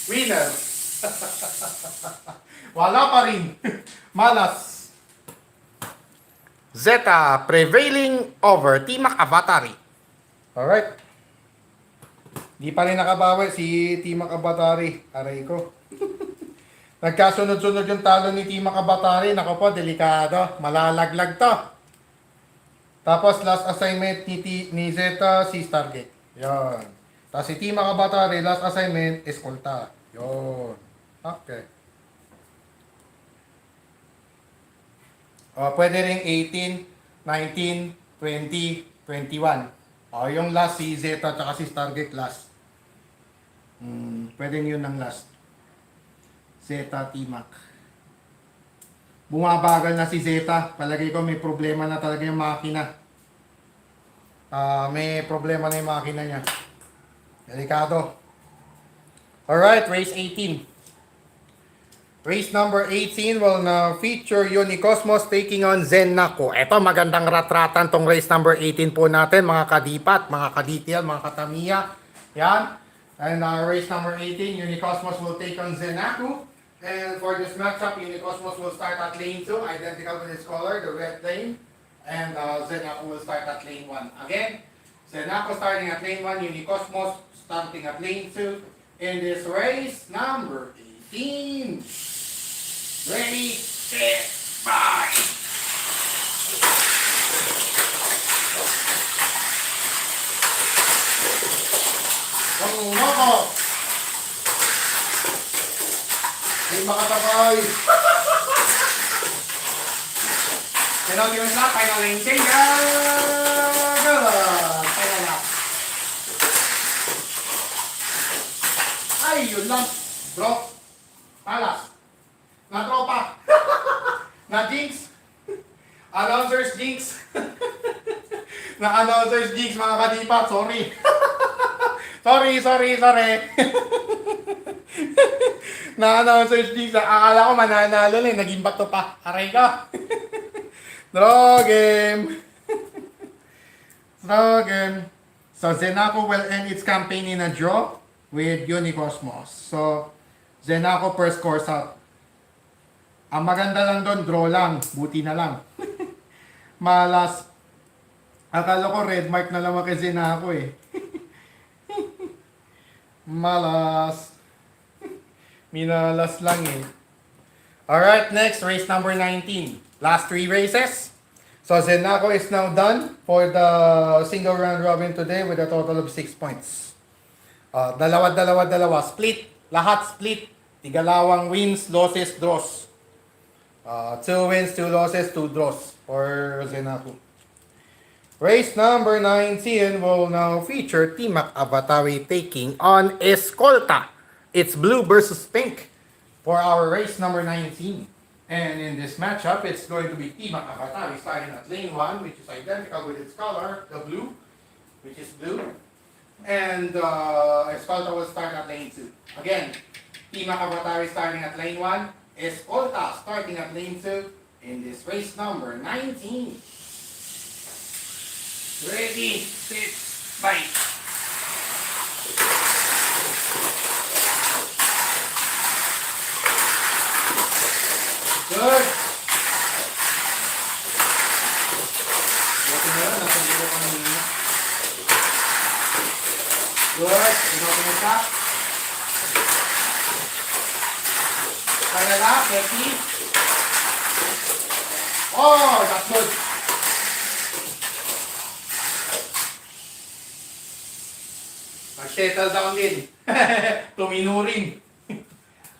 Winner. Wala pa rin. Malas. Zeta prevailing over Timac Avatari. Alright. Di pa rin nakabawi si Timac Avatari. Aray ko. Nagkasunod-sunod yung talo ni Timac Avatari. Naku po, delikado. Malalaglag to. Tapos last assignment ni Zeta si Stargate. Yan. Tapos si Timac Avatari, last assignment, Escolta. Yun. Okay. Pwede rin 18, 19, 20, 21. Yung last si Zeta at si Stargate last. Pwede yun ng last. Zeta, Timac. Bumabagal na si Zeta. Palagay ko may problema na talaga yung makina. May problema na yung makina niya. Delikado. Alright, race 18. Race number 18 will now feature Unicosmos taking on Zenako. Ito, magandang ratratan tong race number 18 po natin, mga kadipat, mga kadetail, mga katamiya. Yan. And race number 18, Unicosmos will take on Zenako. And for this matchup, Unicosmos will start at lane 2, identical with its color, the red lane. And Zenako will start at lane 1. Again, Zenako starting at lane 1, Unicosmos starting at lane 2 in this race number 18. Ready, set, bye! Loko! Hindi makatabay. Penultimate lap, final lane change. Final lap. Ay, yun lang. Bro, talas. Na tropa. Na jinx. Announcers jinx. Na announcers jinx mga kadipat. Sorry. sorry. Na announcers jinx. Akala ko mananalo na. Naging bato pa. Aray ka. Draw game. Draw game. So Zenaco will end its campaign in a draw with Unicosmos. So Zenaco first course out. Ang maganda lang doon, draw lang. Buti na lang. Malas. Akala ko red mark na naman kay Zenaco eh. Malas. Minalas lang eh. Alright, next, race number 19. Last 3 races. So Zenaco is now done for the single round robin today with a total of 6 points. Dalawa. Split. Lahat split. Tigalawang wins, losses, draws. 2 wins, 2 losses, 2 draws for Zenaco. Race number 19 will now feature Timac Avatari taking on Escolta. It's blue versus pink for our race number 19. And in this matchup, it's going to be Timac Avatari starting at lane 1, which is identical with its color, the blue, which is blue. And Escolta will start at lane 2. Again, Timac Avatari starting at lane 1, Escolta starting at lane 2 in this race number 19. Ready, set, bite. Good. Buti na yun, nasa dito kami nila. Good. Ikaw kumita. Kaya Becky. Oh, that's good. Nag-settle down din. Tuminurin.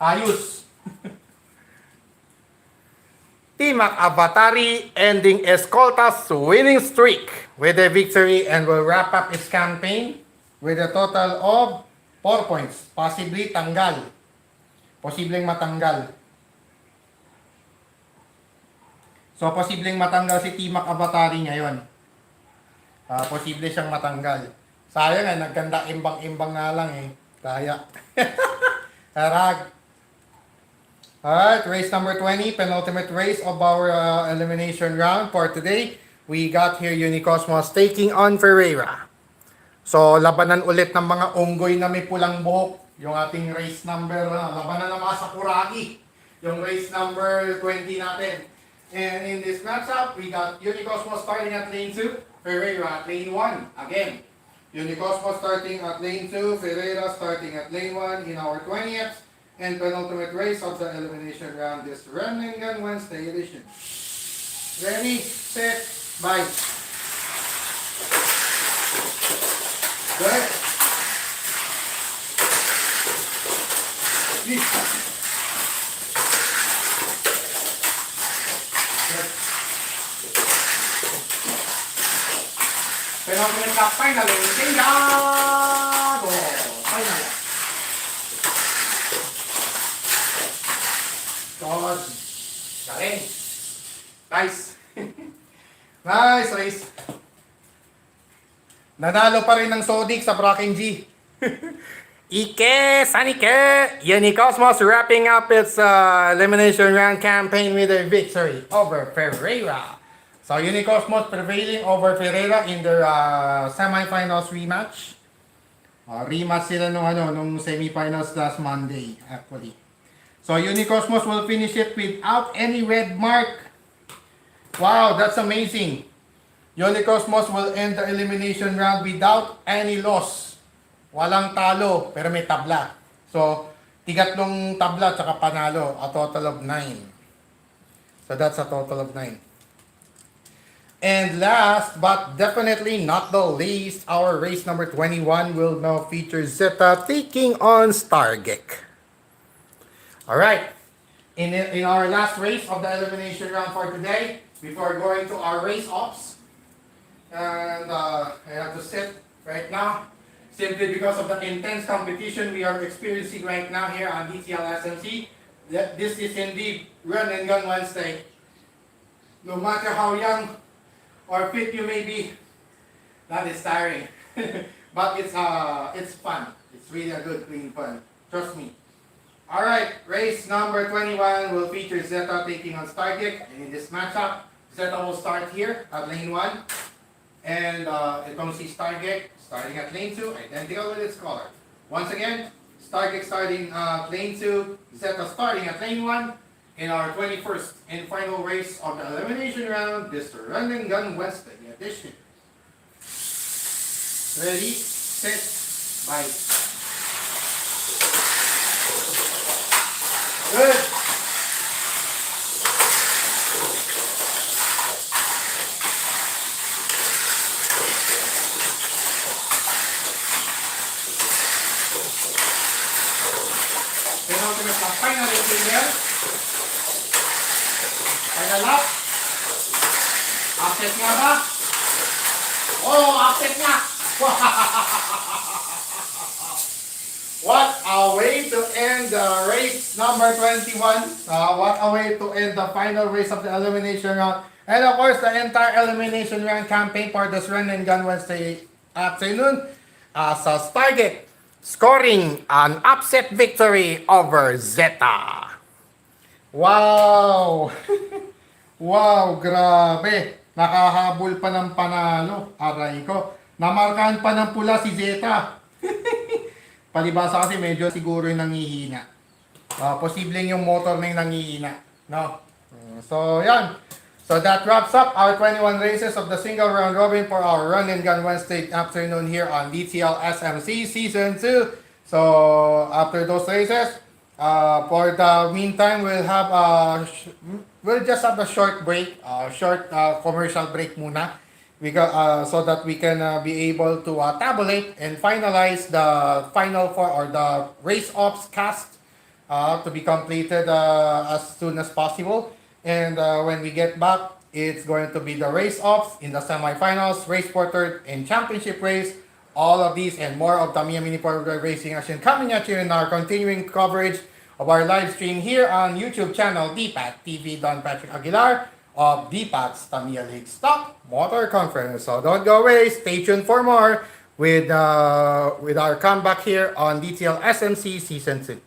Ayos. Timac Avatari ending Escolta's winning streak with a victory and will wrap up its campaign with a total of 4 points. Possibly tanggal. Posibleng matanggal. So, posibleng matanggal si Timac Avatari ngayon. Posible siyang matanggal. Sayang eh, nagkanda imbang-imbang nga lang eh. Kaya. Harag. Alright, race number 20, penultimate race of our elimination round for today. We got here Unicosmos taking on Ferreira. So, labanan ulit ng mga unggoy na may pulang buhok. Yung ating race number, labanan ng mga Sakuragi. Yung race number 20 natin. And in this matchup, we got Unicosmos starting at lane 2, Ferreira at lane 1. Again, Unicosmos starting at lane 2, Ferreira starting at lane 1 in our 20th and penultimate race of the elimination round this Remlingen Wednesday edition. Ready, set, bye. Good. Penultimate lap, final lane change. Go! Final lap. God. Galing. Nice. Nice race. Nanalo pa rin ng Sodic sa Bracken G. Ike, Sanike, Unicosmos wrapping up its elimination round campaign with a victory over Ferreira. So Unicosmos prevailing over Ferreira in their semifinals rematch. Rematch sila nung semifinals last Monday actually. So Unicosmos will finish it without any red mark. Wow, that's amazing. Unicosmos will end the elimination round without any loss. Walang talo, pero may tabla. So, tigatlong tabla tsaka panalo, a total of 9. So that's a total of 9. And last but definitely not the least, our race number 21 will now feature Zeta taking on Stargeek. Alright, in our last race of the elimination round for today, before going to our race ops. And I have to sit right now simply because of the intense competition we are experiencing right now here on DTL SMC. This is indeed Run and Gun Wednesday. No matter how young or fit you may be, that is tiring. But it's fun. It's really a good, clean fun. Trust me. Alright, race number 21 will feature Zeta taking on Starkick. And in this matchup, Zeta will start here at lane 1. And it comes see Stargate starting at lane 2, identical with its color. Once again, Stargate starting lane 2, Zeta starting at lane 1 in our 21st and final race of the elimination round, this Run and Gun Wednesday edition. Ready, set, bye. Good. Penultimate lap, final interior. Final lap. Upset nga ba? Oh, upset nga! What a way to end race number 21. What a way to end the final race of the elimination round. And of course, the entire elimination round campaign for this Run and Gun Wednesday afternoon. Sa Stargate scoring an upset victory over Zeta. Wow! Wow, grabe. Nakahabol pa ng panalo. Aray ko. Namarkahan pa ng pula si Zeta. Palibasa kasi medyo siguro yung nangihina. Posibleng yung motor na yung nangihina. No? So, yan. So, that wraps up our 21 races of the single round robin for our Run and Gun Wednesday afternoon here on DTL SMC Season 2. So, after those races, for the meantime, we'll just have a short break, short commercial break muna. So that we can be able to tabulate and finalize the final four or the race ops cast to be completed as soon as possible. And when we get back, it's going to be the race ops in the semifinals, race for third, and championship race. All of these and more of Tamiya Mini Power Racing action coming at you in our continuing coverage of our live stream here on YouTube channel DPAT TV Don Patrick Aguilar of DPAT's Tamiya League Stock Motor Conference. So don't go away. Stay tuned for more with our comeback here on DTL SMC Season 2.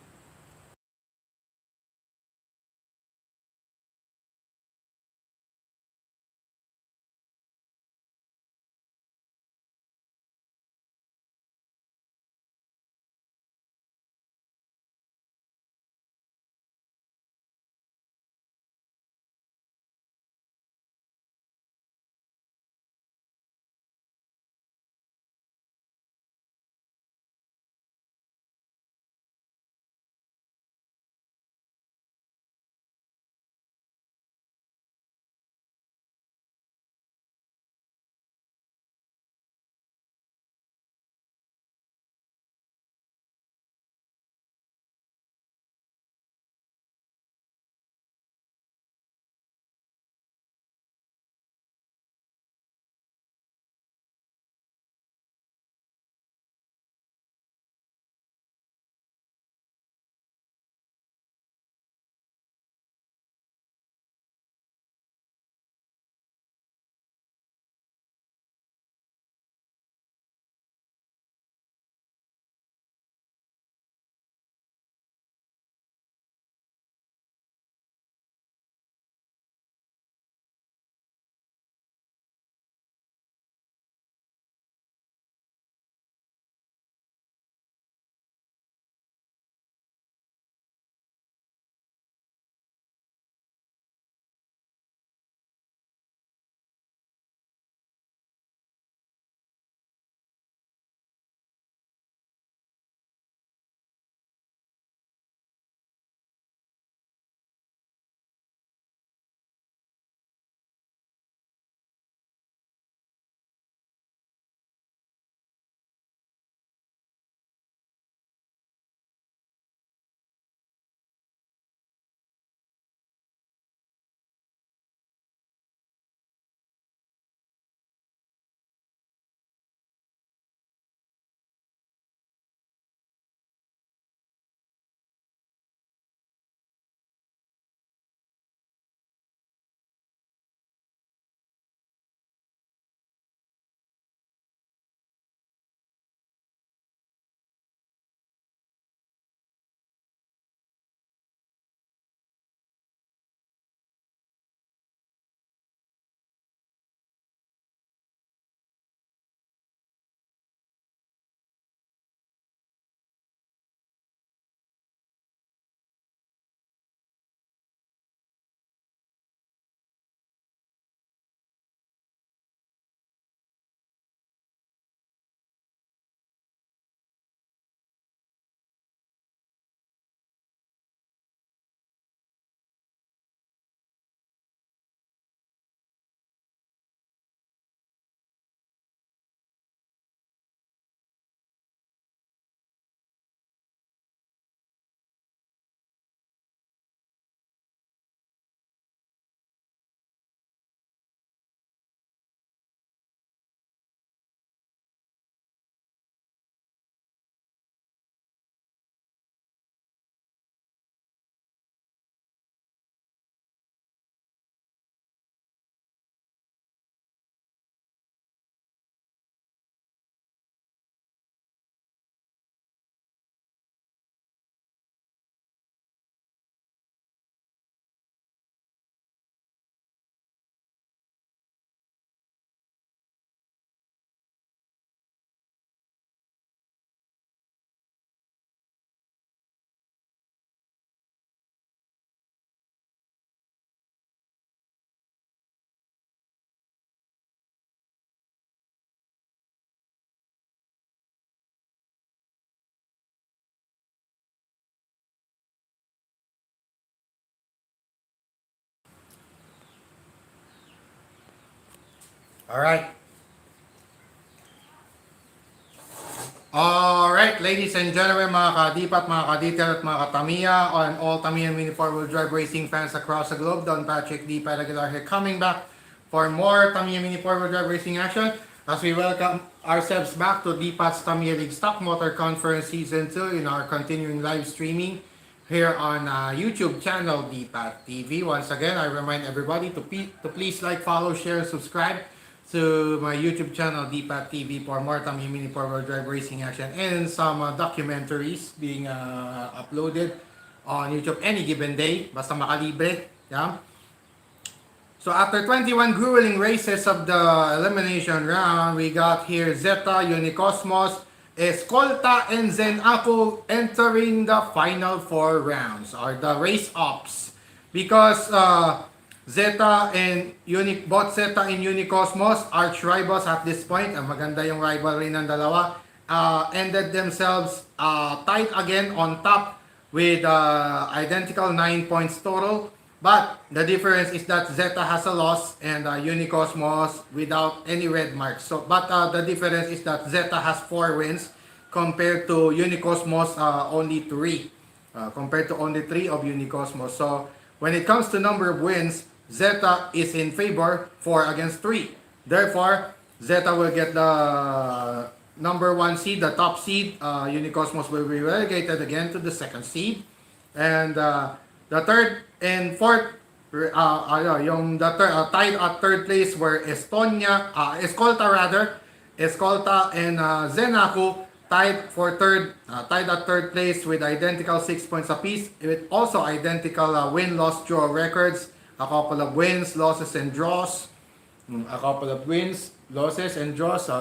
Alright. Alright, ladies and gentlemen, mga kadipat, mga kadetail at mga katamiya, and all Tamiya Mini 4-wheel drive racing fans across the globe, Don Patrick D. Padagular here, coming back for more Tamiya Mini 4-wheel drive racing action as we welcome ourselves back to DPAT's Tamiya League Stock Motor Conference Season 2 in our continuing live streaming here on YouTube channel DPAT TV. Once again, I remind everybody to please like, follow, share, subscribe to my YouTube channel, DPAT TV, for more Tamiya Mini 4-wheel drive racing action and some documentaries being uploaded on YouTube any given day. Basta makalibre. Yeah? So after 21 grueling races of the elimination round, we got here Zeta, Unicosmos, Escolta, and Zenaco entering the final 4 rounds, or the race ops. Because Zeta and both Zeta and Unicosmos are rivals at this point. Maganda yung rivalry ng dalawa. Ended themselves tied again on top with identical 9 points total. But the difference is that Zeta has a loss and Unicosmos without any red marks. So, but the difference is that Zeta has 4 wins compared to Unicosmos only 3. Compared to only 3 of Unicosmos. So when it comes to number of wins, Zeta is in favor 4 against 3. Therefore, Zeta will get the number 1 seed, the top seed. Unicosmos will be relegated again to the 2nd seed. And the 3rd and 4th, tied at 3rd place were Escolta and Zenaco tied at 3rd place with identical 6 points apiece, with also identical win-loss draw records. A couple of wins, losses, and draws.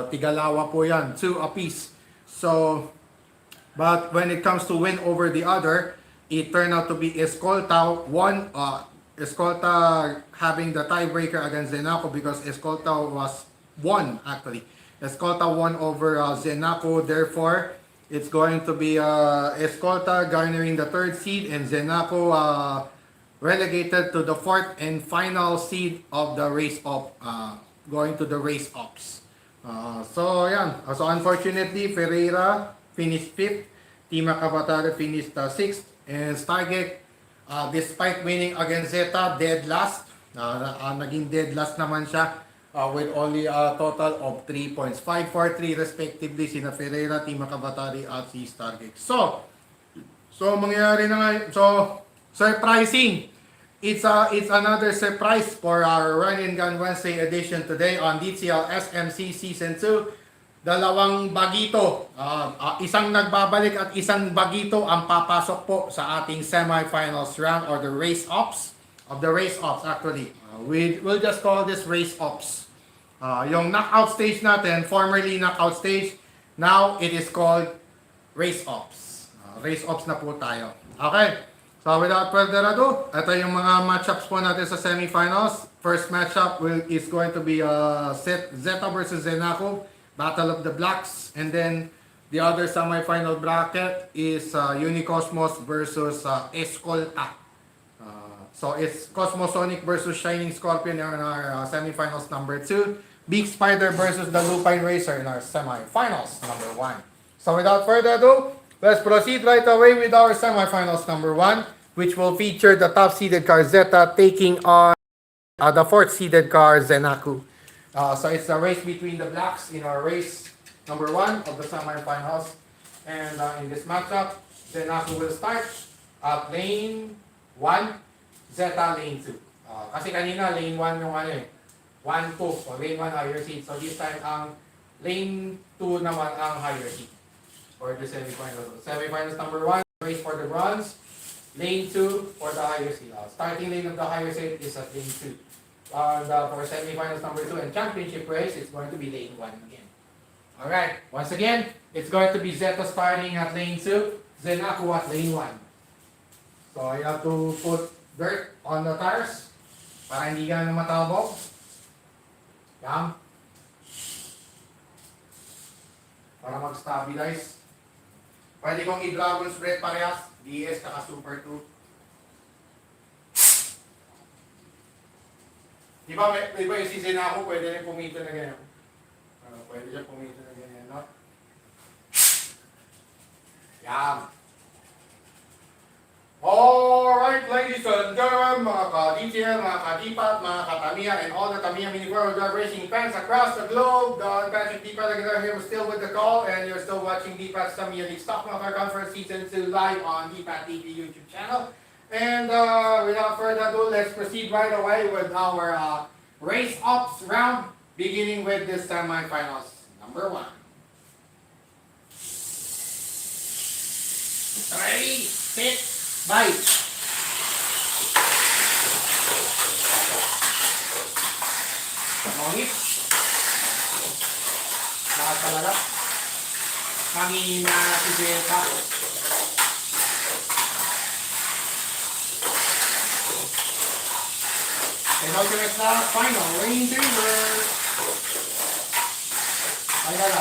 Tigalawa po yan, 2 apiece. So, but when it comes to win over the other, it turned out to be Escolta having the tiebreaker against Zenaco because Escolta won actually. Escolta won over Zenaco, therefore it's going to be Escolta garnering the 3rd seed and Zenaco relegated to the 4th and final seed of the race op, going to the race ops. So unfortunately, Ferreira finished 5th, Tima Cavatare finished 6th, and Stargate, despite winning against Zeta, dead last. Naging dead last naman siya with only a total of 3 points. 5-4-3 respectively sina Ferreira, Tima Cavatari at si Stargate. So mangyayari na nga. So, surprising. It's another surprise for our Run and Gun Wednesday edition today on DTL SMC Season 2. Dalawang bagito. Isang nagbabalik at isang bagito ang papasok po sa ating semifinals round or the race ops. Of the race ops actually. We'll just call this race ops. Yung knockout stage natin, formerly knockout stage, now it is called race ops. Race ops na po tayo. Okay. So without further ado, ito yung mga matchups po natin sa semifinals. First matchup is going to be Zeta versus Zenaco, Battle of the Blacks. And then the other semifinal bracket is Unicosmos versus Escolta. So it's Cosmosonic versus Shining Scorpion in our semifinals number 2. Big Spider versus the Lupine Racer in our semifinals number 1. So without further ado, let's proceed right away with our semifinals number 1, which will feature the top-seeded car Zeta taking on the 4th-seeded car Zenaco. So it's a race between the Blacks in our race number 1 of the semifinals. And in this matchup, Zenaco will start at lane 1, Zeta lane 2. Kasi kanina lane 1 yung 1-2. So lane 1 higher seat. So this time ang lane 2 naman ang higher seat for the semifinals. Semifinals number 1, race for the bronze. Lane 2 for the higher seat. Starting lane of the higher seat is at lane 2. And for semifinals number 2 and championship race, it's going to be lane 1 again. Alright, once again, it's going to be Zeta starting at lane 2, Zenaco at lane 1. So I have to put dirt on the tires para hindi ganun matalbog. Yan. Para mag-stabilize. Pwede kong i-dragon spread parehas. DS kaka Super 2. Di ba yung season na ako, pwede rin pumito na ganyan. Pwede siya pumito na ganyan, no? Yan. Alright, ladies and gentlemen, mga ka-DTL, mga ka-DPAT, mga ka-Tamiya, and all the Tamiya Mini World Drive Racing fans across the globe. The Patrick DPAT again here still with the call, and you're still watching DPAT's Tamiya League Stock Market Conference Season 2 live on DPAT TV YouTube channel. And without further ado, let's proceed right away with our race ups round, beginning with this semifinals. Number 1. 3, 6, bite. Mongit. Lahat talaga. Mangihina si Zeta. And ultimate na final. Rain Chamber. Ay gala.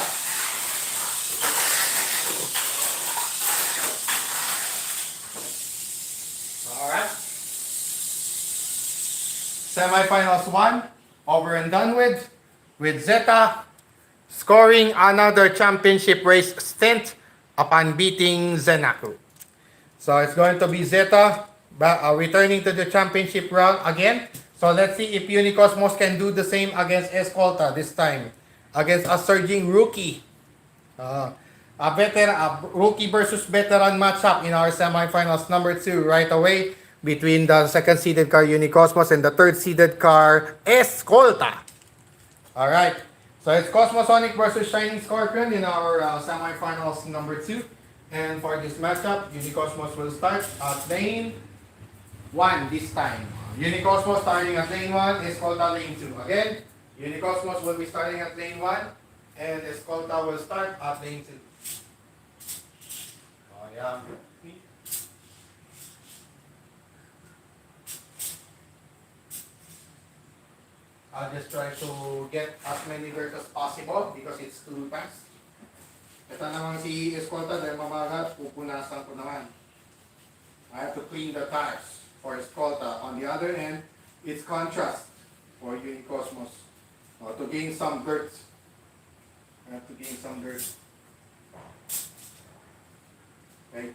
Alright. Semifinals 1, over and done with Zeta scoring another championship race stint upon beating Zenaku. So it's going to be Zeta returning to the championship round again. So let's see if Unicosmos can do the same against Escolta this time. Against a surging rookie. A rookie versus veteran matchup in our semifinals number 2 right away between the second-seeded car Unicosmos and the third-seeded car Escolta. Alright, so it's Cosmosonic versus Shining Scorpion in our semifinals number 2. And for this matchup, Unicosmos will start at lane 1 this time. Unicosmos starting at lane 1, Escolta lane 2. Again, Unicosmos will be starting at lane 1 and Escolta will start at lane 2. Oh, yeah. I'll just try to get as many dirt as possible because it's too fast. Ito naman si Escolta dahil mamagat, pupunasan ko naman. I have to clean the tires for Escolta. On the other end, it's contrast for Unicosmos. To gain some dirt. I have to gain some dirt. Okay.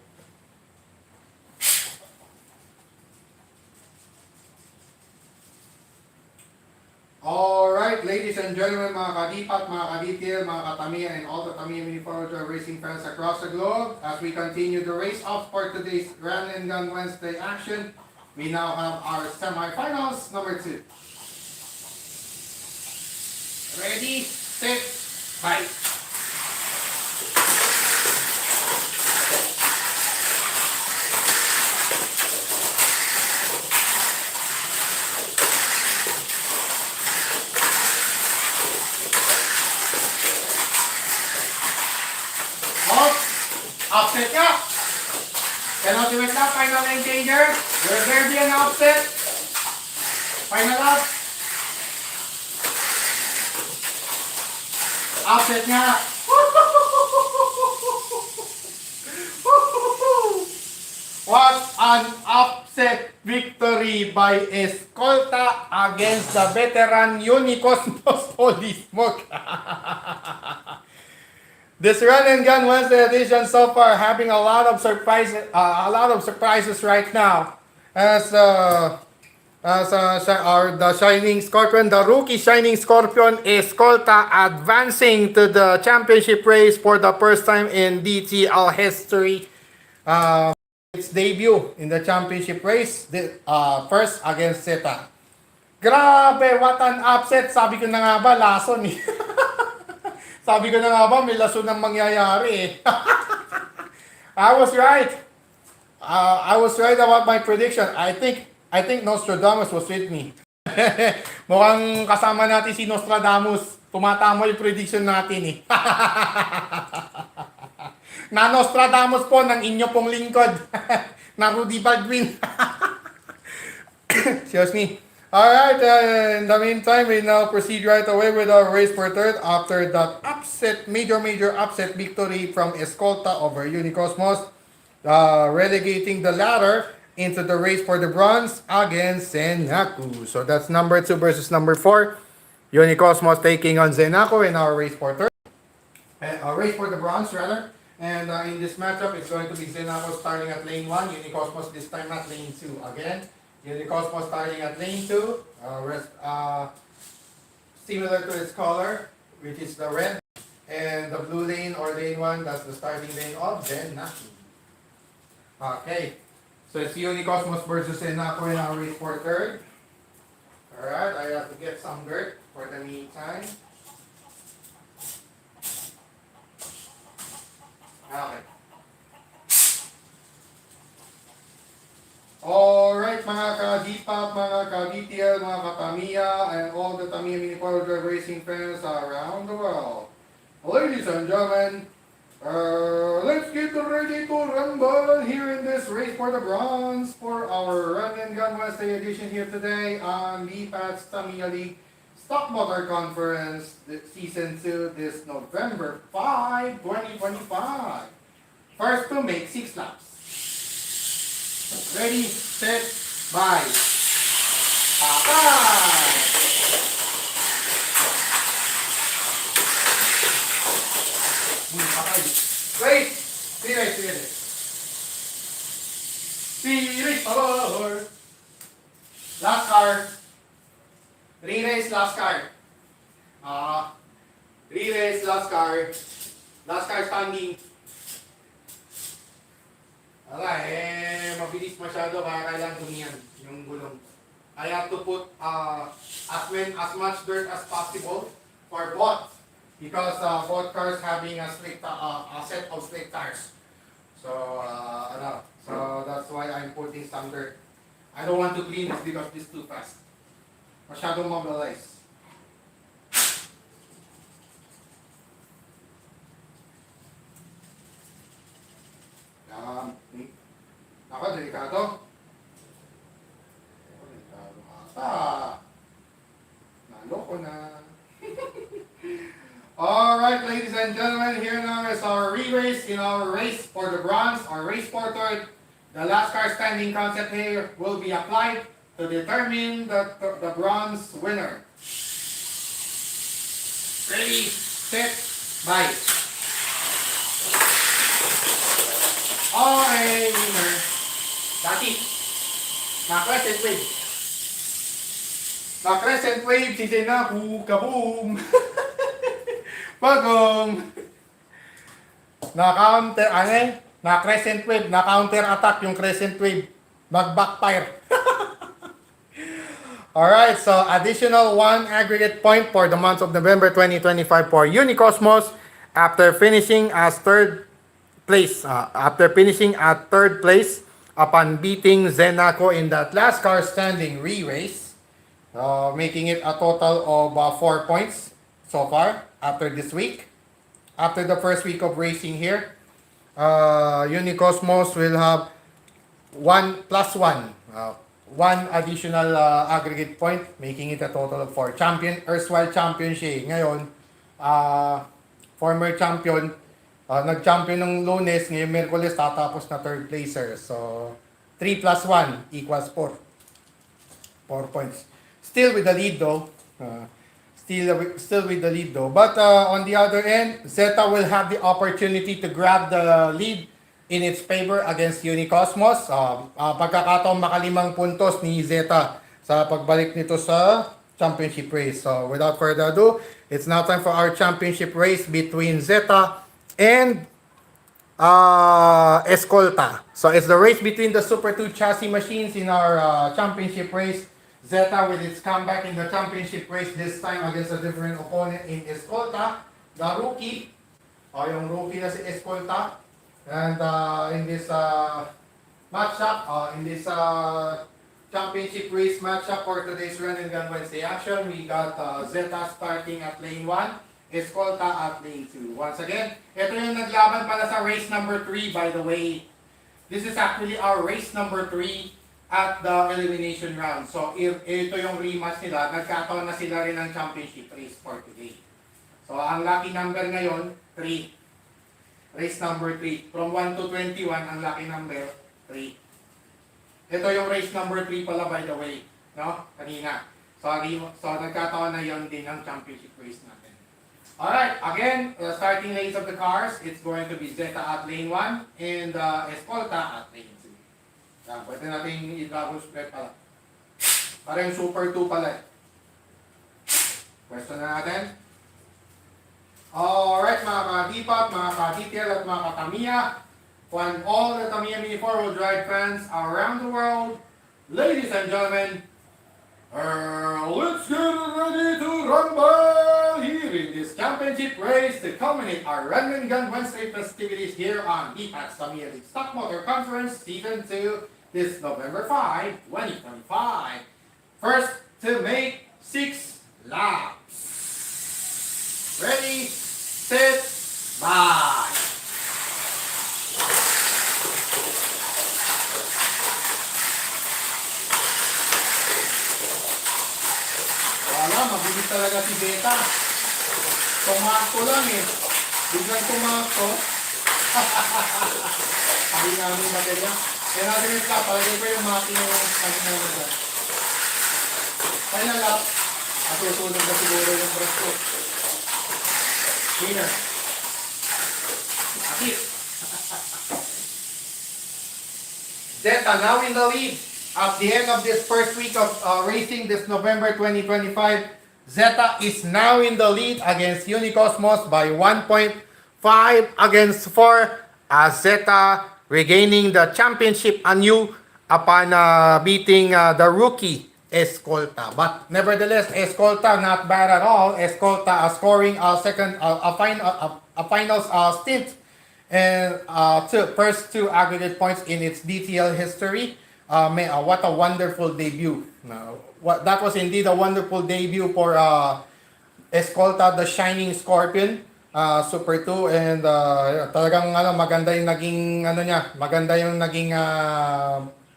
Alright, ladies and gentlemen, mga ka-DPAT, mga ka-DTL, mga ka-Tamiya, and all the Tamiya Mini Power Racing fans across the globe, as we continue the race up for today's Run and Gun Wednesday action, we now have our semifinals number 2. Ready, set, fight. Offset ka. Penultimate lap, final lane changer. Will there be an offset? Final lap. Offset nga. What an upset victory by Escolta against the veteran Unicosmos. Holy smoke. This Run and Gun Wednesday edition so far having a lot of surprises right now. As the Shining Scorpion, the rookie Shining Scorpion Escolta advancing to the championship race for the first time in DTL history. Its debut in the championship race, first against Zeta. Grabe, what an upset! Sabi ko na nga ba, lason eh. Sabi ko na nga ba, may lason ang mangyayari eh. I was right. I was right about my prediction. I think Nostradamus was with me. Mukhang kasama natin si Nostradamus. Tumatama yung prediction natin eh. Na Nostradamus po ng inyo pong lingkod. Na Rudy Baldwin. Excuse me. Alright, in the meantime, we now proceed right away with our race for third after that upset, major victory from Escolta over Unicosmos, relegating the latter into the race for the bronze against Zenaku. So that's number 2 versus number 4. Unicosmos taking on Zenaku in our race for third. Race for the bronze rather. And in this matchup, it's going to be Zenaku starting at lane 1, Unicosmos this time at lane 2. Again, Unicosmos starting at lane 2, similar to its color, which is the red. And the blue lane or lane 1, that's the starting lane of Zenaku. Okay, so it's Unicosmos versus Zenaku in our race for third. Alright, I have to get some dirt for the meantime. Okay. Alright mga ka-D-Pop, mga ka-BTL, mga ka-Tamiya, and all the Tamiya Mini Four Drive Racing fans around the world. Ladies and gentlemen, let's get ready to rumble here in this race for the bronze for our Run and Gun Wednesday edition here today on LiPat's Tamiya League Stock Motor Conference Season 2 this November 5, 2025. First to make 6 laps. Ready, set, bye. Bye-bye! Wait! Serious. Serious, favor! Last car. Re-race, last car. Re-race, last car. Last car standing. Mabilis masyado kaya kailangan tumiyan yung gulong. I have to put as much dirt as possible for both because both cars having a set of slick tires. So so that's why I'm putting some dirt. I don't want to clean this because this is too fast. Masyadong mabilis. Ako, delikado. Delikado ata. Naloko na. Alright, ladies and gentlemen, here now is our re-race in our race for the bronze, our race for third. The last car standing concept here will be applied to determine the bronze winner. Ready, set, bye. Okay, winner. That's it. Na-crescent wave. Na-crescent wave si Zenaku. Kaboom! Bagong! Na-counter, na-crescent wave. Na-counter attack yung crescent wave. Mag-backfire. Alright, so additional 1 aggregate point for the month of November 2025 for Unicosmos after finishing as third place. After finishing at third place upon beating Zenaku in that last car standing re-race, making it a total of 4 points so far after this week. After the first week of racing here, Unicosmos will have 1 plus 1. 1 additional aggregate point, making it a total of 4. Erstwhile champion siya. Ngayon, former champion, nag-champion ng Lunes, ngayon Merkules tatapos na third placer. So, 3 plus 1 equals 4. 4 points. Still with the lead though. Still with the lead though. But on the other end, Zeta will have the opportunity to grab the lead in its favor against Unicosmos. Pagkakataon makalimang puntos ni Zeta sa pagbalik nito sa championship race. So, without further ado, it's now time for our championship race between Zeta and Escolta. So it's the race between the Super 2 chassis machines in our championship race. Zeta with its comeback in the championship race this time against a different opponent in Escolta, the rookie, yung rookie na si Escolta. And in this matchup, in this championship race matchup for today's Run and Gun Wednesday action, we got Zeta starting at lane 1. Escolta at lane 2. Once again, ito yung naglaban pala sa race number 3 by the way. This is actually our race number 3 at the elimination round. So, ito yung rematch nila. Nagkataon na sila rin ng championship race for today. So, ang lucky number ngayon, 3. Race number 3. From 1 to 21, ang lucky number, 3. Ito yung race number 3 pala, by the way. No? Kanina. Sorry. So, nagkataon na yon din ang championship race natin. Alright, again, the starting lanes of the cars, it's going to be Zeta at lane 1 and Escolta at lane 2. Yan, pwede natin i-double split pala. Parang Super 2 pala. Question na natin. Alright, mga ka-Depot, mga ka-Detail at mga ka-Tamiya, and all the Tamiya Mini 4-wheel drive fans around the world, ladies and gentlemen, let's get ready to rumble here in this championship race to culminate our Run and Gun Wednesday festivities here on DPAT's Tamiya League Stock Motor Conference Season 2 this November 5, 2025. First to make 6 laps. Ready, set, bye! Wala, mabilis talaga si Beta. Tumakto lang eh. Biglang tumakto. Sabi namin baterya. Kaya natin yung lap. Palagay ko yung makina yung kanina mo dyan. Final lap. At susunod na siguro yung brush ko. Winner. Akit. Zeta now in the lead. At the end of this first week of racing this November 2025, Zeta is now in the lead against Unicosmos by 1.5 against 4 as Zeta regaining the championship anew upon beating the rookie Escolta. But nevertheless, Escolta not bad at all. Escolta scoring a finals stint and first 2 aggregate points in its DTL history. What a wonderful debut. That was indeed a wonderful debut for Escolta, the Shining Scorpion, Super 2, and talagang maganda yung naging maganda yung naging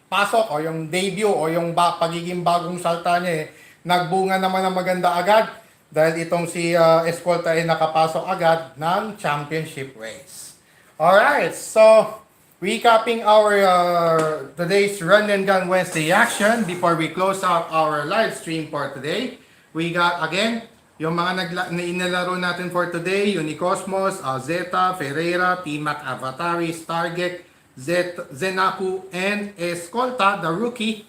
pasok o yung debut o yung pagiging bagong salta niya nagbunga naman ng maganda agad dahil itong si Escolta ay nakapasok agad ng championship race. Alright, so recapping our today's Run and Gun Wednesday action before we close out our live stream for today. We got again yung mga inilaro natin for today, Unicosmos, Zeta, Ferreira, T-Mac Avatari, Stargek, Zenaku, and Escolta, the rookie,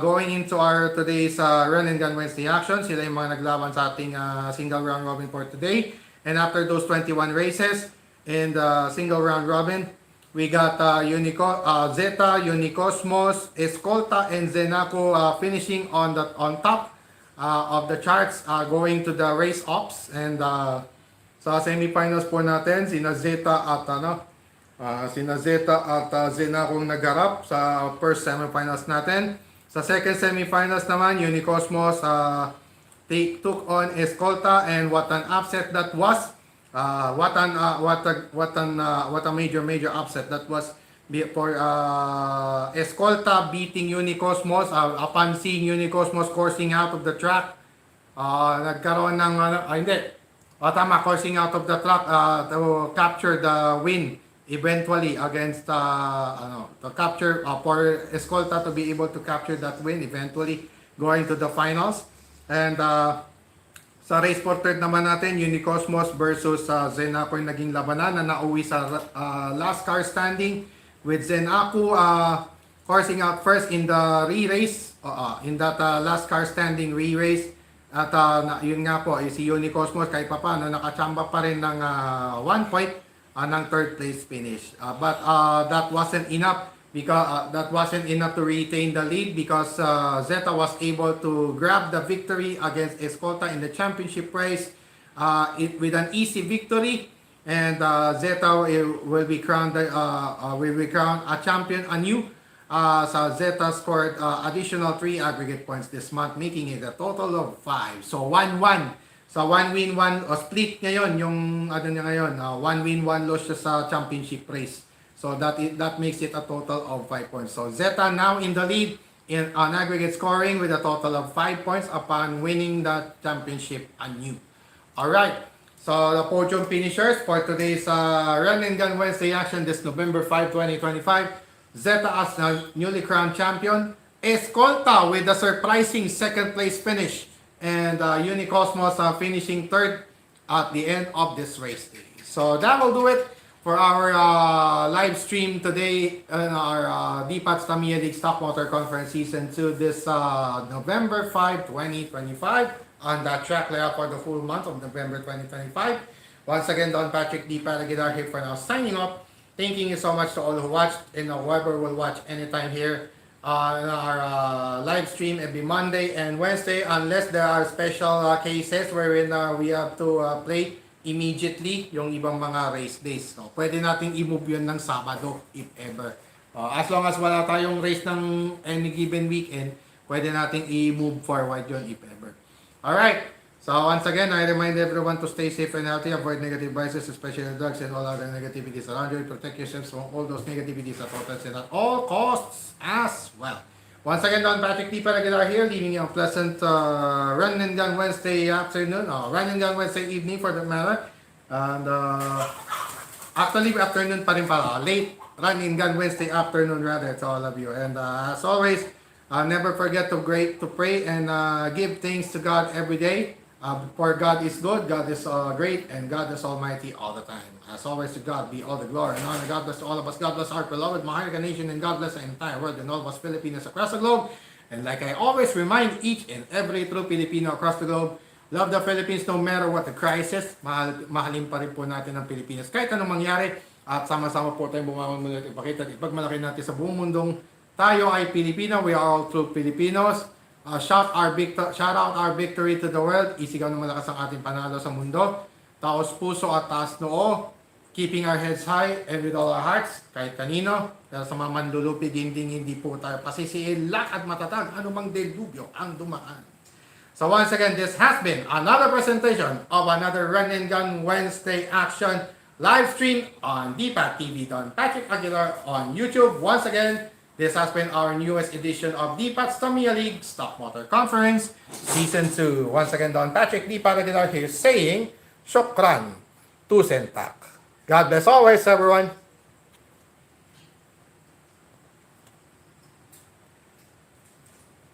going into our today's Run and Gun Wednesday action. Sila yung mga naglaban sa ating single round robin for today. And after those 21 races in the single round robin, we got Zeta, Unicosmos, Escolta, and Zenaku finishing on top of the charts, going to the race ops. And sa semifinals po natin, sina Zeta at Zenaku nagharap sa first semifinals natin. Sa second semifinals naman, Unicosmos took on Escolta, and what an upset that was. What a major upset that was for Escolta beating Unicosmos upon seeing Unicosmos coursing out of the track. Nagkaroon ng coursing out of the track to capture the win eventually against to capture for Escolta to be able to capture that win eventually going to the finals. And sa race for third naman natin, Unicosmos versus Zenaku yung naging labanan na nauwi sa last car standing with Zenaku coursing out first in the re-race, in that last car standing re-race. At yun nga po, si Unicosmos kahit pa paano nakachamba pa rin ng 1 point ng third place finish. But that wasn't enough because to retain the lead because Zeta was able to grab the victory against Escolta in the championship race with an easy victory, and Zeta will be crowned a champion anew. So Zeta scored additional 3 aggregate points this month, making it a total of 5. So 1-1. So 1 win 1 split ngayon yung niya ngayon, 1 win 1 loss siya sa championship race. So that makes it a total of 5 points. So Zeta now in the lead on aggregate scoring with a total of 5 points upon winning the championship anew. Alright, so the podium finishers for today's Run and Gun Wednesday action this November 5, 2025. Zeta as the newly crowned champion, Escolta with a surprising second place finish, and Unicosmos finishing third at the end of this race day. So that will do it for our live stream today in our DPAT's Tamiya League Stock Motor Conference Season 2 this November 5, 2025 on that track layout for the full month of November 2025. Once again, Don Patrick D. Paraguidar here for now signing off. Thanking you so much to all who watched and whoever will watch anytime here in our live stream every Monday and Wednesday, unless there are special cases wherein we have to play immediately yung ibang mga race days. So, pwede nating i-move yun ng Sabado if ever. As long as wala tayong race ng any given weekend, pwede nating i-move forward yun if ever. Alright. So once again, I remind everyone to stay safe and healthy, avoid negative vices, especially drugs and all other negativities around you. Protect yourselves from all those negativities at all times and at all costs as well. Once again, Don Patrick T. Paraguidar here, leaving you a pleasant run and gun Wednesday afternoon, run and gun Wednesday evening for that matter. And actually, afternoon pa rin pala, late run and gun Wednesday afternoon rather to all of you. And as always, never forget to pray and give thanks to God every day. For God is good, God is great, and God is almighty all the time. As always, to God be all the glory and honor. God bless to all of us. God bless our beloved Maharica nation, and God bless the entire world and all of us Filipinos across the globe. And like I always remind each and every true Filipino across the globe, love the Philippines no matter what the crisis. Mahalin pa rin po natin ang Pilipinas kahit anong mangyari. At sama-sama po tayong bumangon muna at ipakita at ipagmalaki natin sa buong mundong tayo ay Pilipino. We are all true Filipinos. Shout out our victory to the world. Isigaw ng malakas ang ating panalo sa mundo. Taos puso at taas noo. Keeping our heads high and with all our hearts. Kahit kanino. Pero sa mga manlulupig, hindi po tayo pasisiin. At matatag. Anumang delubyo ang dumaan. So once again, this has been another presentation of another Run and Gun Wednesday action live stream on DPAT TV. Don Patrick Aguilar on YouTube. Once again, this has been our newest edition of DPAT's Tamiya League Stock Motor Conference Season 2. Once again, Don Patrick D. Paraguidar here saying, Shukran to Sentak. God bless always, everyone.